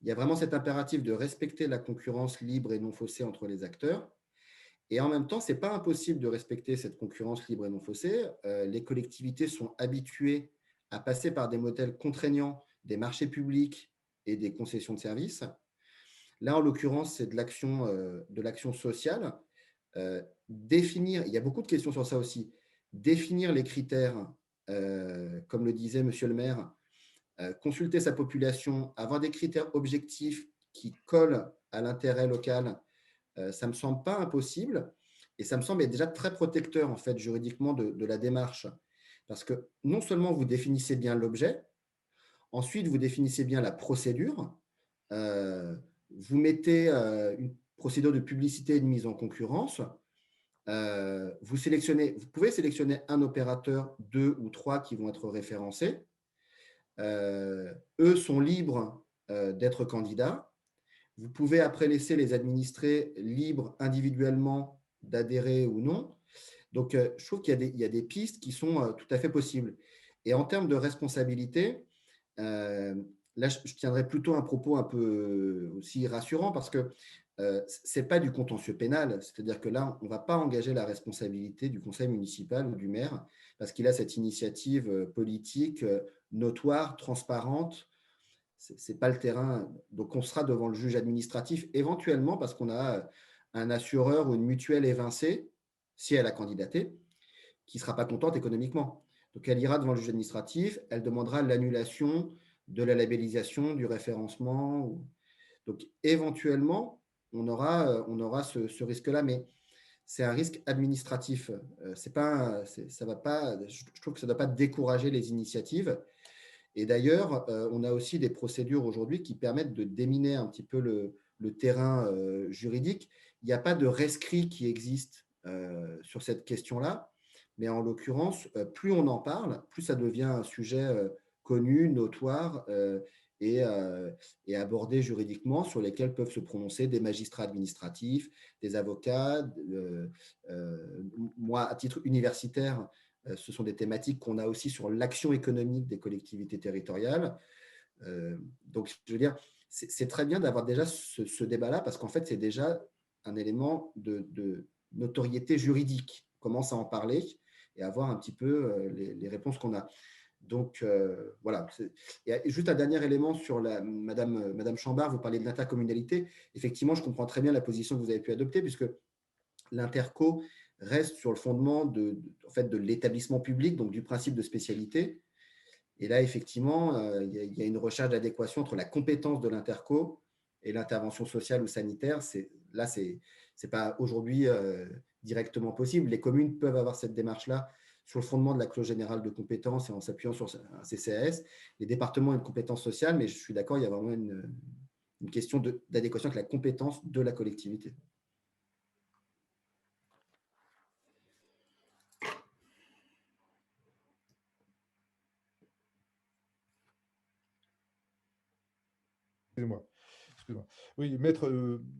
S3: il y a vraiment cet impératif de respecter la concurrence libre et non faussée entre les acteurs. Et en même temps, ce n'est pas impossible de respecter cette concurrence libre et non faussée. Les collectivités sont habituées à passer par des modèles contraignants des marchés publics et des concessions de services. Là, en l'occurrence, c'est de l'action sociale. Définir, il y a beaucoup de questions sur ça aussi, définir les critères, comme le disait Monsieur le maire, consulter sa population, avoir des critères objectifs qui collent à l'intérêt local, ça ne me semble pas impossible et ça me semble être déjà très protecteur en fait juridiquement de la démarche. Parce que non seulement vous définissez bien l'objet, ensuite vous définissez bien la procédure, vous mettez une procédure de publicité et de mise en concurrence, vous pouvez sélectionner un opérateur, 2 ou 3 qui vont être référencés. Eux sont libres d'être candidats. Vous pouvez après laisser les administrés libres individuellement d'adhérer ou non. Donc, je trouve qu'il y a des pistes qui sont tout à fait possibles. Et en termes de responsabilité, là, je tiendrai plutôt un propos un peu aussi rassurant parce que ce n'est pas du contentieux pénal. C'est-à-dire que là, on ne va pas engager la responsabilité du conseil municipal ou du maire parce qu'il a cette initiative politique notoire, transparente. Ce n'est pas le terrain. Donc, on sera devant le juge administratif éventuellement parce qu'on a un assureur ou une mutuelle évincée, si elle a candidaté, qui ne sera pas contente économiquement. Donc, elle ira devant le juge administratif, elle demandera l'annulation de la labellisation, du référencement. Donc, éventuellement, on aura ce risque-là, mais c'est un risque administratif. Ça va pas, je trouve que ça ne doit pas décourager les initiatives. Et d'ailleurs, on a aussi des procédures aujourd'hui qui permettent de déminer un petit peu le terrain juridique. Il n'y a pas de rescrit qui existe sur cette question-là, mais en l'occurrence, plus on en parle, plus ça devient un sujet connu, notoire et abordé juridiquement, sur lesquels peuvent se prononcer des magistrats administratifs, des avocats. Moi, à titre universitaire, ce sont des thématiques qu'on a aussi sur l'action économique des collectivités territoriales. Donc, je veux dire, c'est très bien d'avoir déjà ce débat-là parce qu'en fait, c'est déjà un élément de notoriété juridique. On commence à en parler et à voir un petit peu les réponses qu'on a. Donc, voilà. Et juste un dernier élément sur Madame Chambard, vous parlez de l'intercommunalité. Effectivement, je comprends très bien la position que vous avez pu adopter puisque l'interco reste sur le fondement en fait, de l'établissement public, donc du principe de spécialité. Et là, effectivement, il y a une recherche d'adéquation entre la compétence de l'interco et l'intervention sociale ou sanitaire. Là, ce n'est pas aujourd'hui directement possible. Les communes peuvent avoir cette démarche-là sur le fondement de la clause générale de compétences et en s'appuyant sur un CCAS. Les départements ont une compétence sociale, mais je suis d'accord, il y a vraiment une question d'adéquation avec la compétence de la collectivité.
S1: Excusez-moi. Oui, maître,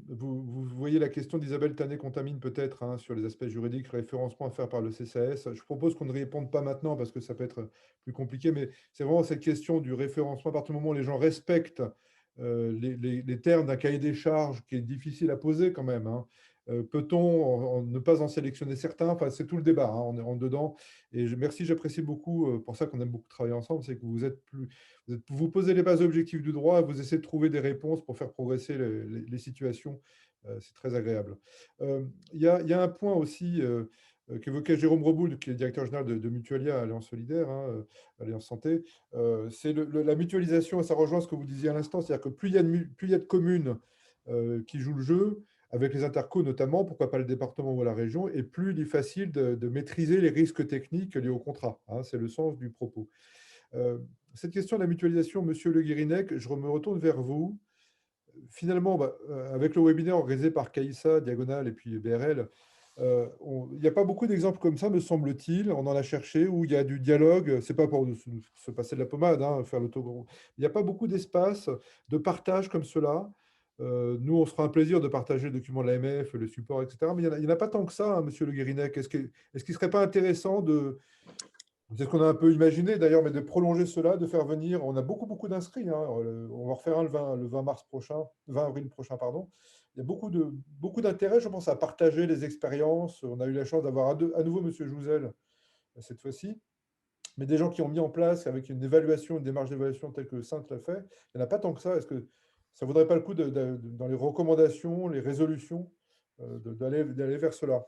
S1: vous voyez la question d'Isabelle Tanet-Contamine peut-être hein, sur les aspects juridiques, référencement à faire par le CCAS. Je propose qu'on ne réponde pas maintenant parce que ça peut être plus compliqué, mais c'est vraiment cette question du référencement. À partir du moment où les gens respectent les termes d'un cahier des charges qui est difficile à poser quand même, hein. Peut-on ne pas en sélectionner certains? Enfin, c'est tout le débat, hein, on est en dedans. Et merci, j'apprécie beaucoup, pour ça qu'on aime beaucoup travailler ensemble, c'est que vous posez les bases objectives du droit et vous essayez de trouver des réponses pour faire progresser les situations. C'est très agréable. Il y a un point aussi qu'évoquait Jérôme Reboul, qui est directeur général de Mutualia, Alliance Solidaire, hein, Alliance Santé. C'est la mutualisation, et ça rejoint ce que vous disiez à l'instant, c'est-à-dire que plus il y a de communes qui jouent le jeu, avec les intercos notamment, pourquoi pas le département ou la région, et plus il est facile de maîtriser les risques techniques liés au contrat. Hein, c'est le sens du propos. Cette question de la mutualisation, Monsieur Le Guérinec, je me retourne vers vous. Finalement, avec le webinaire organisé par CAISA, Diagonale et puis BRL, il n'y a pas beaucoup d'exemples comme ça, me semble-t-il. On en a cherché où il y a du dialogue. C'est pas pour se passer de la pommade, hein, faire l'autogros. Il n'y a pas beaucoup d'espace de partage comme cela. Nous, on se fera un plaisir de partager le document de l'AMF, le support, etc. Mais il n'y en a pas tant que ça, hein, Monsieur Le Guérinec. Est-ce qu'il ne serait pas intéressant c'est ce qu'on a un peu imaginé d'ailleurs, mais de prolonger cela, de faire venir, on a beaucoup d'inscrits, hein, on va en refaire un le 20 avril prochain, pardon. Il y a beaucoup d'intérêt, je pense, à partager les expériences. On a eu la chance d'avoir à nouveau M. Jouzel cette fois-ci, mais des gens qui ont mis en place avec une évaluation, une démarche d'évaluation telle que Sainte l'a fait, il n'y en a pas tant que ça. Est-ce que ça ne vaudrait pas le coup dans les recommandations, les résolutions, d'aller vers cela?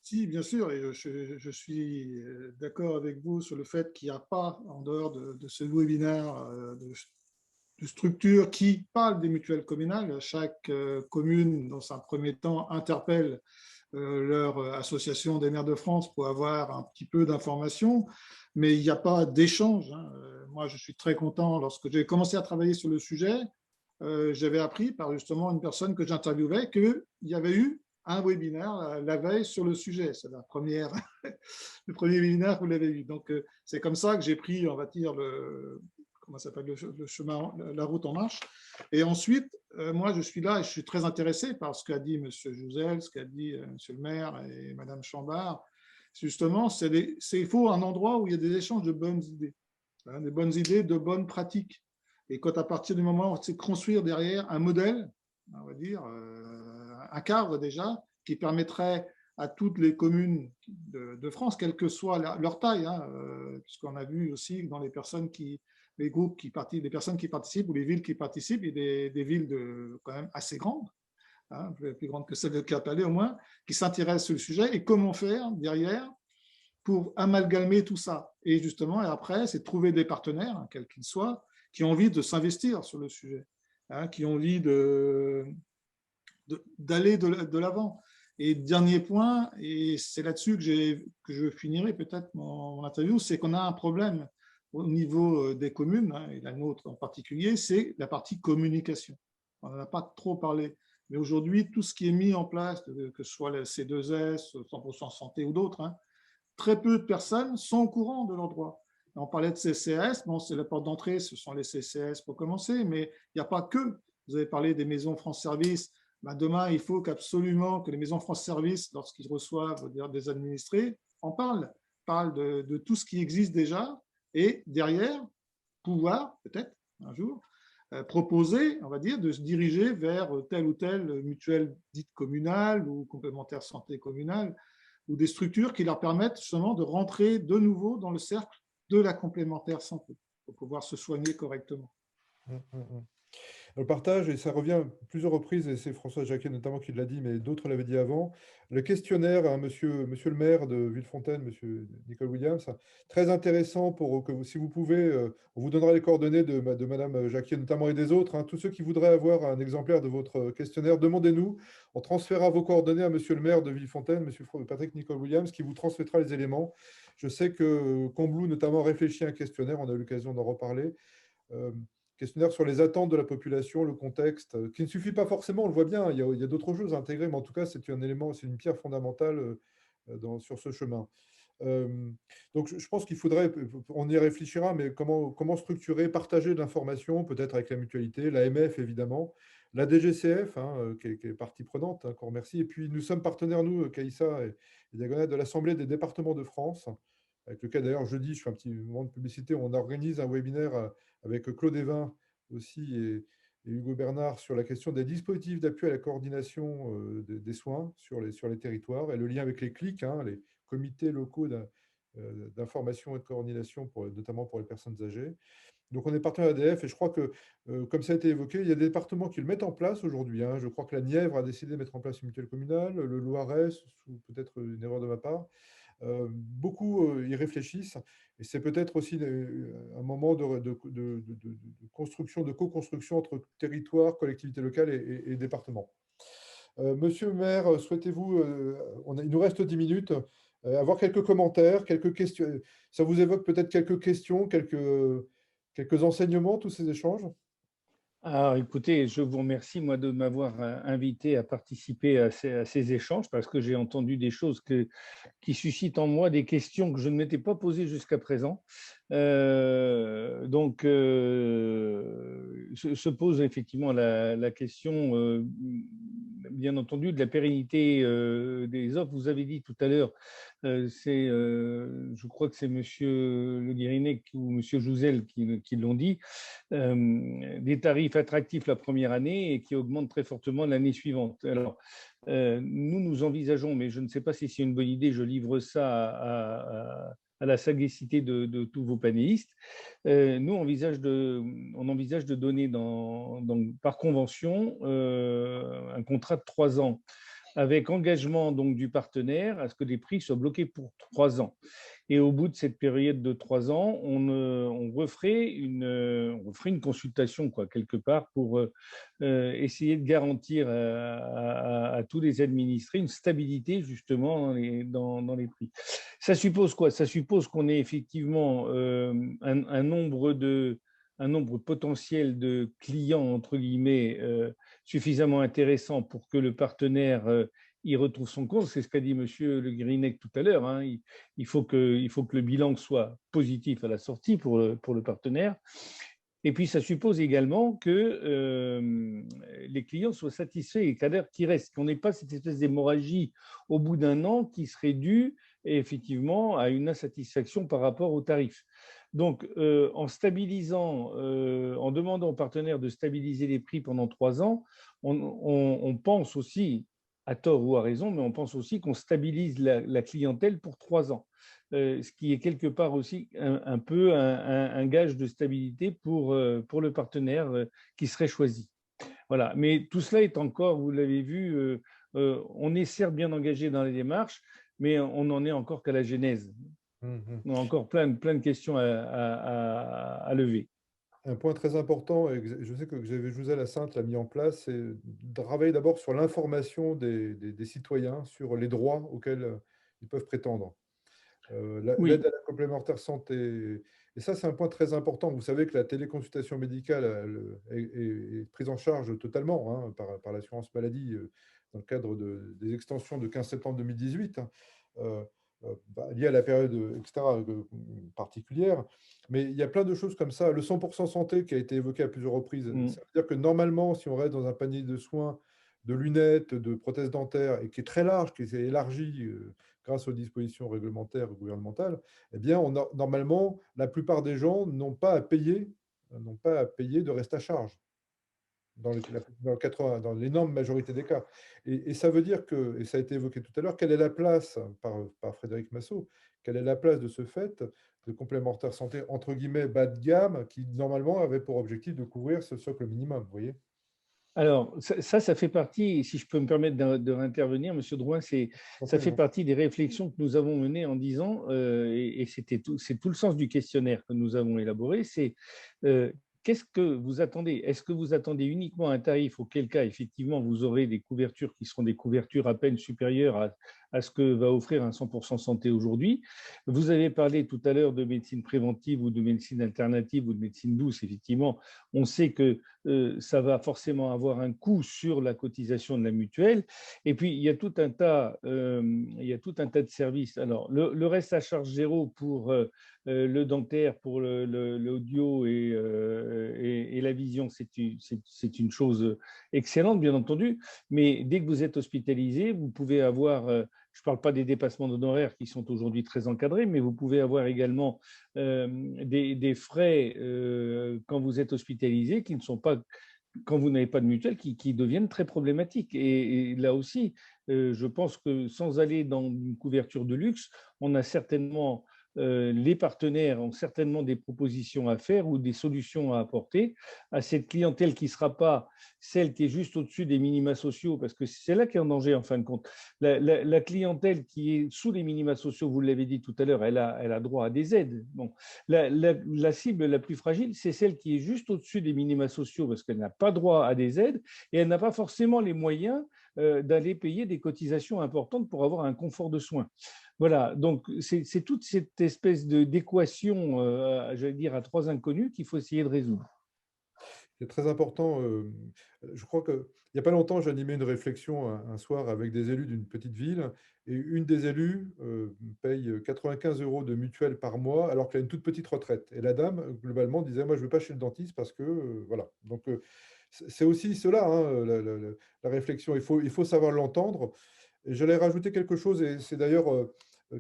S7: Si, bien sûr, et je suis d'accord avec vous sur le fait qu'il n'y a pas, en dehors de ce webinaire, de structures qui parlent des mutuelles communales. Chaque commune, dans un premier temps, interpelle leur association des maires de France pour avoir un petit peu d'informations, mais il n'y a pas d'échange. Hein. Moi, je suis très content. Lorsque j'ai commencé à travailler sur le sujet, j'avais appris par justement une personne que j'interviewais qu'il y avait eu un webinaire la veille sur le sujet. C'est le premier webinaire que vous l'avez eu. Donc, c'est comme ça que j'ai pris, on va dire, le chemin, la route en marche. Et ensuite, moi, je suis là et je suis très intéressé par ce qu'a dit M. Jouzel, ce qu'a dit M. le maire et Mme Chambard. Justement, il faut un endroit où il y a des échanges de bonnes idées, hein, des bonnes idées, de bonnes pratiques. Et quand à partir du moment où c'est construire derrière un modèle, on va dire, un cadre déjà, qui permettrait à toutes les communes de France, quelle que soit leur taille, hein, puisqu'on a vu aussi dans les personnes les groupes les personnes qui participent ou les villes qui participent, il y a des villes quand même assez grandes, hein, plus grandes que celle de Cap-Palais au moins, qui s'intéressent sur le sujet et comment faire derrière pour amalgamer tout ça. Et justement, et après, c'est de trouver des partenaires, hein, quels qu'ils soient, qui ont envie de s'investir sur le sujet, hein, qui ont envie d'aller de l'avant. Et dernier point, et c'est là-dessus que je finirai peut-être mon interview, c'est qu'on a un problème au niveau des communes, hein, et la nôtre en particulier, c'est la partie communication. On n'en a pas trop parlé, mais aujourd'hui, tout ce qui est mis en place, que ce soit le C2S, 100% santé ou d'autres, hein, très peu de personnes sont au courant de leurs droits. On parlait de CCAS, bon, c'est la porte d'entrée, ce sont les CCAS pour commencer, mais il n'y a pas que. Vous avez parlé des maisons France Service. Ben demain, il faut qu'absolument que les maisons France Service, lorsqu'ils reçoivent des administrés, en parlent de tout ce qui existe déjà, et derrière, pouvoir, peut-être, un jour, proposer, on va dire, de se diriger vers telle ou telle mutuelle dite communale ou complémentaire santé communale, ou des structures qui leur permettent justement de rentrer de nouveau dans le cercle de la complémentaire santé pour pouvoir se soigner correctement.
S1: Le partage, et ça revient à plusieurs reprises, et c'est François Jacquet notamment qui l'a dit, mais d'autres l'avaient dit avant, le questionnaire, hein, monsieur le maire de Villefontaine, monsieur Nicole Williams, très intéressant pour que si vous pouvez, on vous donnera les coordonnées de madame Jacquet notamment et des autres, hein, tous ceux qui voudraient avoir un exemplaire de votre questionnaire, demandez-nous, on transférera vos coordonnées à monsieur le maire de Villefontaine, monsieur Patrick Nicole Williams, qui vous transmettra les éléments. Je sais que Combloux notamment réfléchit à un questionnaire, on a eu l'occasion d'en reparler. Euh, Questionnaire sur les attentes de la population, le contexte, qui ne suffit pas forcément, on le voit bien, il y a d'autres choses à intégrer, mais en tout cas, c'est un élément, c'est une pierre fondamentale sur ce chemin. Donc, je pense qu'il faudrait, on y réfléchira, mais comment structurer, partager de l'information, peut-être avec la mutualité, l'AMF évidemment, la DGCF, hein, qui est partie prenante, hein, qu'on remercie, et puis nous sommes partenaires, nous, CAISA et Diagonale, de l'Assemblée des départements de France, avec lequel d'ailleurs jeudi, je fais un petit moment de publicité, on organise un webinaire avec Claude Evin aussi et Hugo Bernard sur la question des dispositifs d'appui à la coordination des soins sur les territoires et le lien avec les CLIC, hein, les comités locaux d'information et de coordination, notamment pour les personnes âgées. Donc on est partenaire ADF et je crois que, comme ça a été évoqué, il y a des départements qui le mettent en place aujourd'hui, hein. Je crois que la Nièvre a décidé de mettre en place une mutuelle communale, le Loiret, sous peut-être une erreur de ma part. Beaucoup y réfléchissent et c'est peut-être aussi un moment de construction, de co-construction entre territoires, collectivités locales et départements. Monsieur le maire, souhaitez-vous, il nous reste 10 minutes, avoir quelques commentaires, quelques questions. Ça vous évoque peut-être quelques questions, quelques enseignements, tous ces échanges?
S5: Alors, écoutez, je vous remercie, moi, de m'avoir invité à participer à ces échanges parce que j'ai entendu des choses qui suscitent en moi des questions que je ne m'étais pas posées jusqu'à présent. Donc, se pose effectivement la question, bien entendu, de la pérennité des offres. Vous avez dit tout à l'heure, je crois que c'est Monsieur Le Guérinec ou Monsieur Jouzel qui l'ont dit, des tarifs attractifs la première année et qui augmentent très fortement l'année suivante. Alors, nous envisageons, mais je ne sais pas si c'est une bonne idée, je livre ça à la sagacité de tous vos panélistes. Nous, on envisage de donner par convention un contrat de 3 ans avec engagement donc du partenaire à ce que les prix soient bloqués pour 3 ans. Et au bout de cette période de 3 ans, on referait une consultation, quoi, quelque part, pour essayer de garantir à tous les administrés une stabilité, justement, dans les prix. Ça suppose quoi? Ça suppose qu'on ait effectivement un nombre potentiel de clients, entre guillemets, suffisamment intéressant pour que le partenaire y retrouve son compte. C'est ce qu'a dit Monsieur Le Guérinec tout à l'heure, hein. Il faut que le bilan soit positif à la sortie pour le partenaire. Et puis, ça suppose également que les clients soient satisfaits et qu'ils restent, qu'on n'ait pas cette espèce d'hémorragie au bout d'un an qui serait due effectivement à une insatisfaction par rapport aux tarifs. Donc, en stabilisant, en demandant aux partenaires de stabiliser les prix pendant 3 ans, on pense aussi, à tort ou à raison, mais on pense aussi qu'on stabilise la clientèle pour 3 ans. Ce qui est quelque part aussi un peu un gage de stabilité pour le partenaire qui serait choisi. Voilà. Mais tout cela est encore, vous l'avez vu, on est certes bien engagé dans les démarches, mais on n'en est encore qu'à la genèse. On a encore plein de questions à lever.
S1: Un point très important, et je sais que Xavier Jouzel à Sainte l'a mis en place, c'est de travailler d'abord sur l'information des citoyens sur les droits auxquels ils peuvent prétendre. L'aide
S5: Oui.
S1: à la complémentaire santé. Et ça, c'est un point très important. Vous savez que la téléconsultation médicale est prise en charge totalement, hein, par l'assurance maladie dans le cadre des extensions de 15 septembre 2018, hein, liées à la période particulière. Mais il y a plein de choses comme ça. Le 100% santé qui a été évoqué à plusieurs reprises, ça veut dire que normalement, si on reste dans un panier de soins, de lunettes, de prothèses dentaires, et qui est très large, qui s'est élargi grâce aux dispositions réglementaires gouvernementales, eh bien, normalement, la plupart des gens n'ont pas à payer de reste à charge dans l'énorme majorité des cas. Et ça veut dire que, et ça a été évoqué tout à l'heure, quelle est la place, par Frédéric Massot, quelle est la place de ce fait de complémentaire santé, entre guillemets, bas de gamme, qui normalement avait pour objectif de couvrir ce socle minimum, vous voyez?
S5: Alors, ça fait partie, si je peux me permettre de réintervenir, Monsieur Drouin, ça fait partie des réflexions que nous avons menées en 10 ans, et c'est tout le sens du questionnaire que nous avons élaboré, c'est qu'est-ce que vous attendez? Est-ce que vous attendez uniquement un tarif, auquel cas, effectivement, vous aurez des couvertures qui seront des couvertures à peine supérieures à ce que va offrir un 100% santé aujourd'hui? Vous avez parlé tout à l'heure de médecine préventive ou de médecine alternative ou de médecine douce. Effectivement, on sait que ça va forcément avoir un coût sur la cotisation de la mutuelle. Et puis, il y a tout un tas de services. Alors, le reste à charge zéro pour le dentaire, pour l'audio et la vision, c'est une chose excellente, bien entendu. Mais dès que vous êtes hospitalisé, vous pouvez avoir, je ne parle pas des dépassements d'honoraires qui sont aujourd'hui très encadrés, mais vous pouvez avoir également des frais quand vous êtes hospitalisé qui ne sont pas, quand vous n'avez pas de mutuelle, qui deviennent très problématiques. Et là aussi, je pense que sans aller dans une couverture de luxe, on a certainement les partenaires ont certainement des propositions à faire ou des solutions à apporter à cette clientèle qui ne sera pas celle qui est juste au-dessus des minima sociaux, parce que c'est là qui est en danger en fin de compte. La clientèle qui est sous les minima sociaux, vous l'avez dit tout à l'heure, elle a droit à des aides. Bon, la cible la plus fragile, c'est celle qui est juste au-dessus des minima sociaux, parce qu'elle n'a pas droit à des aides et elle n'a pas forcément les moyens d'aller payer des cotisations importantes pour avoir un confort de soins. Voilà, donc c'est toute cette espèce d'équation, j'allais dire, à trois inconnus qu'il faut essayer de résoudre.
S1: C'est très important. Je crois qu'il n'y a pas longtemps, j'animais une réflexion un soir avec des élus d'une petite ville, et une des élus paye 95 € de mutuelle par mois alors qu'elle a une toute petite retraite. Et la dame, globalement, disait, moi, je ne veux pas chez le dentiste parce que, voilà. Donc, c'est aussi cela, hein, la réflexion. Il faut savoir l'entendre. Et j'allais rajouter quelque chose, et c'est d'ailleurs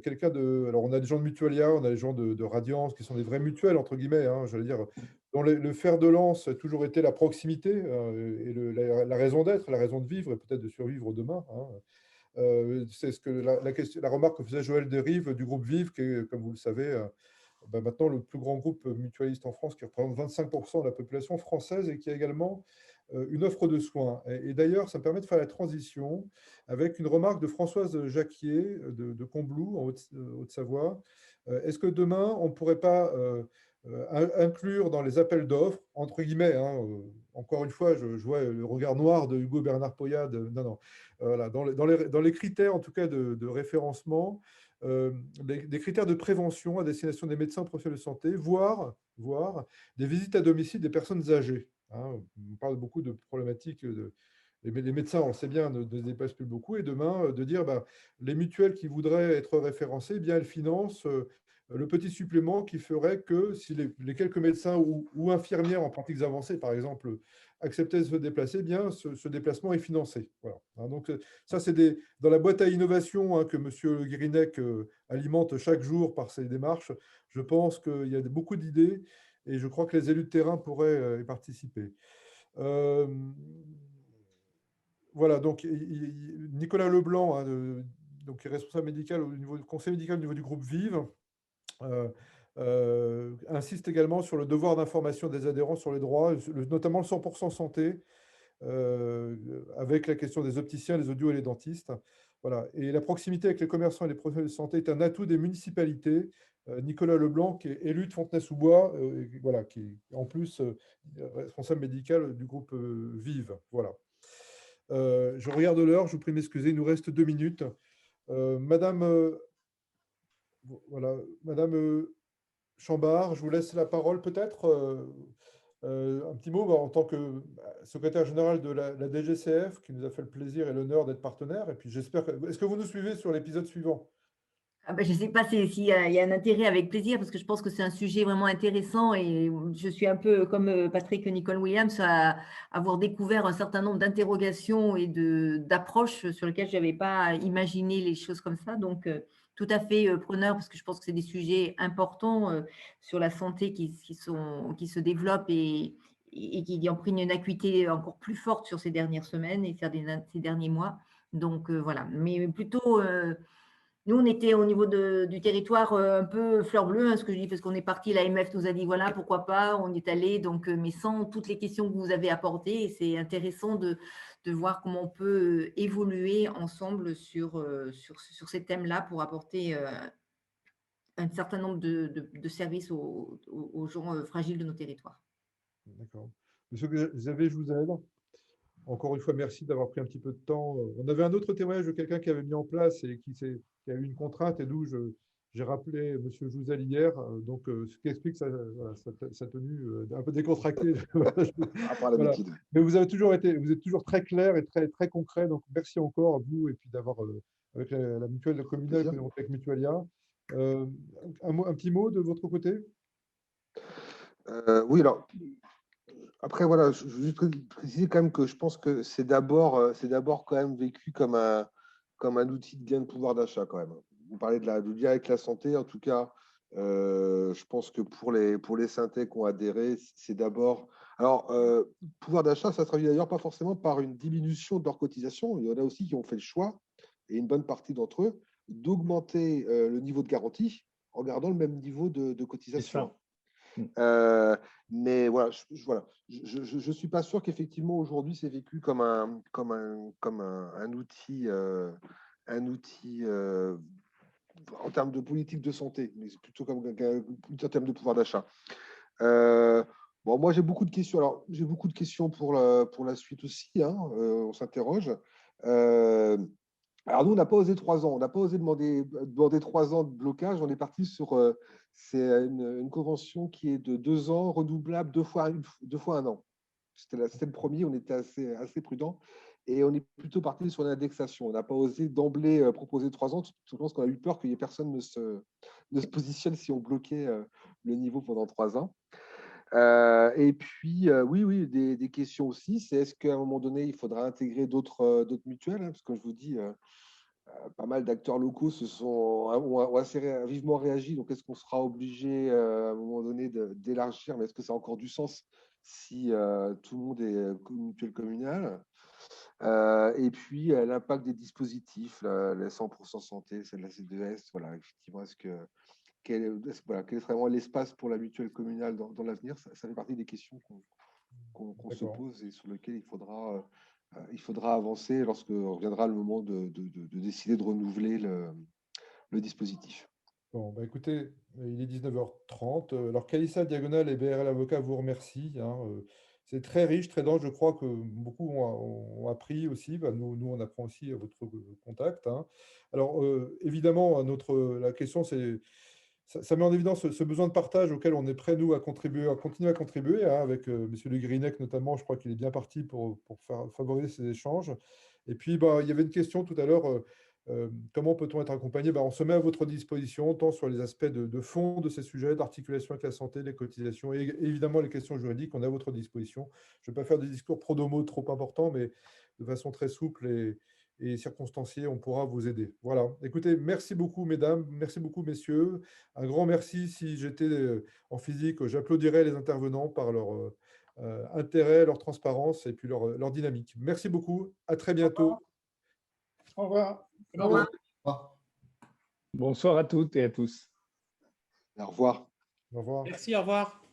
S1: quelqu'un de. Alors, on a des gens de Mutualia, on a des gens de Radiance, qui sont des vrais mutuelles, entre guillemets, hein, j'allais dire, dont le fer de lance a toujours été la proximité et la raison d'être, la raison de vivre, et peut-être de survivre demain, hein. C'est ce que la remarque que faisait Joël Derive du groupe Vive, qui est, comme vous le savez, maintenant le plus grand groupe mutualiste en France, qui représente 25% de la population française et qui a également une offre de soins. Et d'ailleurs, ça me permet de faire la transition avec une remarque de Françoise Jacquier de Combloux, en Haute-Savoie. Est-ce que demain, on ne pourrait pas inclure dans les appels d'offres, entre guillemets, hein, encore une fois, je vois le regard noir de Hugo Bernard Poyade, non, non, voilà, dans les critères, en tout cas, de référencement, des critères de prévention à destination des médecins professionnels de santé, voire des visites à domicile des personnes âgées. Hein. On parle beaucoup de problématiques les médecins, on le sait bien, ne dépassent plus beaucoup. Et demain, de dire, les mutuelles qui voudraient être référencées, eh bien, elles financent le petit supplément qui ferait que si les quelques médecins ou infirmières en pratiques avancées, par exemple, acceptaient de se déplacer, eh bien, ce déplacement est financé. Voilà. Hein, donc, ça, c'est dans la boîte à innovation, hein, que M. Guérinec alimente chaque jour par ses démarches. Je pense qu'il y a beaucoup d'idées et je crois que les élus de terrain pourraient y participer. Voilà, donc Nicolas Leblanc, hein, donc, qui est responsable médical au niveau du conseil médical au niveau du groupe Vive, insiste également sur le devoir d'information des adhérents sur les droits, notamment le 100% santé, avec la question des opticiens, les audios et les dentistes. Voilà. Et la proximité avec les commerçants et les professionnels de santé est un atout des municipalités. Nicolas Leblanc, qui est élu de Fontenay-sous-Bois, voilà, qui est en plus responsable médical du groupe Vive. Voilà. Je regarde l'heure, je vous prie de m'excuser, il nous reste 2 minutes. Madame, voilà, Madame Chambard, je vous laisse la parole peut-être. Un petit mot en tant que secrétaire général de la DGCF, qui nous a fait le plaisir et l'honneur d'être partenaire. Et puis j'espère que. Est-ce que vous nous suivez sur l'épisode suivant?
S6: Je ne sais pas s'il y a un intérêt, avec plaisir, parce que je pense que c'est un sujet vraiment intéressant et je suis un peu comme Patrick Nicole Williams à avoir découvert un certain nombre d'interrogations et d'approches sur lesquelles je n'avais pas imaginé les choses comme ça. Donc, tout à fait preneur, parce que je pense que c'est des sujets importants sur la santé qui se développent et qui ont pris une acuité encore plus forte sur ces dernières semaines et ces derniers mois. Donc, voilà. Mais plutôt… Nous, on était au niveau du territoire un peu fleur bleue, ce que je dis, parce qu'on est parti, l'AMF nous a dit, voilà, pourquoi pas, on y est allé, donc, mais sans toutes les questions que vous avez apportées. Et c'est intéressant de voir comment on peut évoluer ensemble sur ces thèmes-là pour apporter un certain nombre de services aux gens fragiles de nos territoires.
S1: D'accord. Monsieur Xavier, je vous aide. Encore une fois, merci d'avoir pris un petit peu de temps. On avait un autre témoignage de quelqu'un qui avait mis en place et qui a eu une contrainte, et d'où j'ai rappelé M. Jouzel hier, donc ce qui explique voilà, sa tenue un peu décontractée. Voilà. Mais vous êtes toujours très clair et très concret, donc merci encore à vous, et puis d'avoir, avec la mutuelle communale, avec Mutualia. Un petit mot de votre côté?
S4: Oui, alors, après, voilà, je veux juste préciser quand même que je pense que c'est d'abord quand même vécu comme un outil de gain de pouvoir d'achat quand même. Vous parlez de lien avec la santé, en tout cas, je pense que pour les synthés qui ont adhéré, c'est d'abord… Alors, pouvoir d'achat, ça se traduit d'ailleurs pas forcément par une diminution de leur cotisation. Il y en a aussi qui ont fait le choix, et une bonne partie d'entre eux, d'augmenter le niveau de garantie en gardant le même niveau de cotisation. Mais voilà, je suis pas sûr qu'effectivement aujourd'hui c'est vécu comme un outil, en termes de politique de santé, mais c'est plutôt comme en termes de pouvoir d'achat. Bon, moi j'ai beaucoup de questions. Alors j'ai beaucoup de questions pour la suite aussi. Hein, on s'interroge. Alors nous, on n'a pas osé 3 ans. On n'a pas osé demander 3 ans de blocage. On est parti sur… c'est une convention qui est de 2 ans, renouvelable 2 fois 1 an. C'était le premier, on était assez prudent. Et on est plutôt parti sur l'indexation. On n'a pas osé d'emblée proposer 3 ans, tout simplement parce qu'on a eu peur qu'il n'y ait personne ne se positionne si on bloquait le niveau pendant 3 ans. Et puis, oui, des questions aussi. C'est est-ce qu'à un moment donné, il faudra intégrer d'autres mutuelles, hein, parce que je vous dis… pas mal d'acteurs locaux ont assez vivement réagi. Donc, est-ce qu'on sera obligé à un moment donné d'élargir? Mais est-ce que ça a encore du sens si tout le monde est mutuelle communale? Et puis, l'impact des dispositifs, les 100% santé, celle de la C2S, voilà, effectivement, quel est vraiment l'espace pour la mutuelle communale dans l'avenir? Ça fait partie des questions qu'on se pose et sur lesquelles il faudra avancer lorsque reviendra le moment de décider de renouveler le dispositif.
S1: Bon, bah écoutez, il est 19h30. Alors, Calissa Diagonal et BRL Avocat vous remercient. Hein, c'est très riche, très dense. Je crois que beaucoup ont appris aussi. Bah, nous, on apprend aussi à votre contact. Hein. Alors, évidemment, la question, c'est… Ça met en évidence ce besoin de partage auquel on est prêt, nous, à contribuer, à continuer à contribuer, hein, avec M. Le Guirec notamment. Je crois qu'il est bien parti pour favoriser ces échanges. Et puis, bah, il y avait une question tout à l'heure, comment peut-on être accompagné? Bah, on se met à votre disposition, tant sur les aspects de fond de ces sujets, d'articulation avec la santé, les cotisations, et évidemment les questions juridiques, on est à votre disposition. Je ne vais pas faire des discours pro domo trop importants, mais de façon très souple et circonstanciée, on pourra vous aider. Voilà. Écoutez, merci beaucoup, mesdames, merci beaucoup, messieurs. Un grand merci. Si j'étais en physique, j'applaudirais les intervenants par leur intérêt, leur transparence et puis leur dynamique. Merci beaucoup. À très bientôt.
S7: Au revoir.
S6: Au revoir.
S5: Bonsoir à toutes et à tous.
S4: Au revoir.
S1: Au revoir.
S2: Merci, au revoir.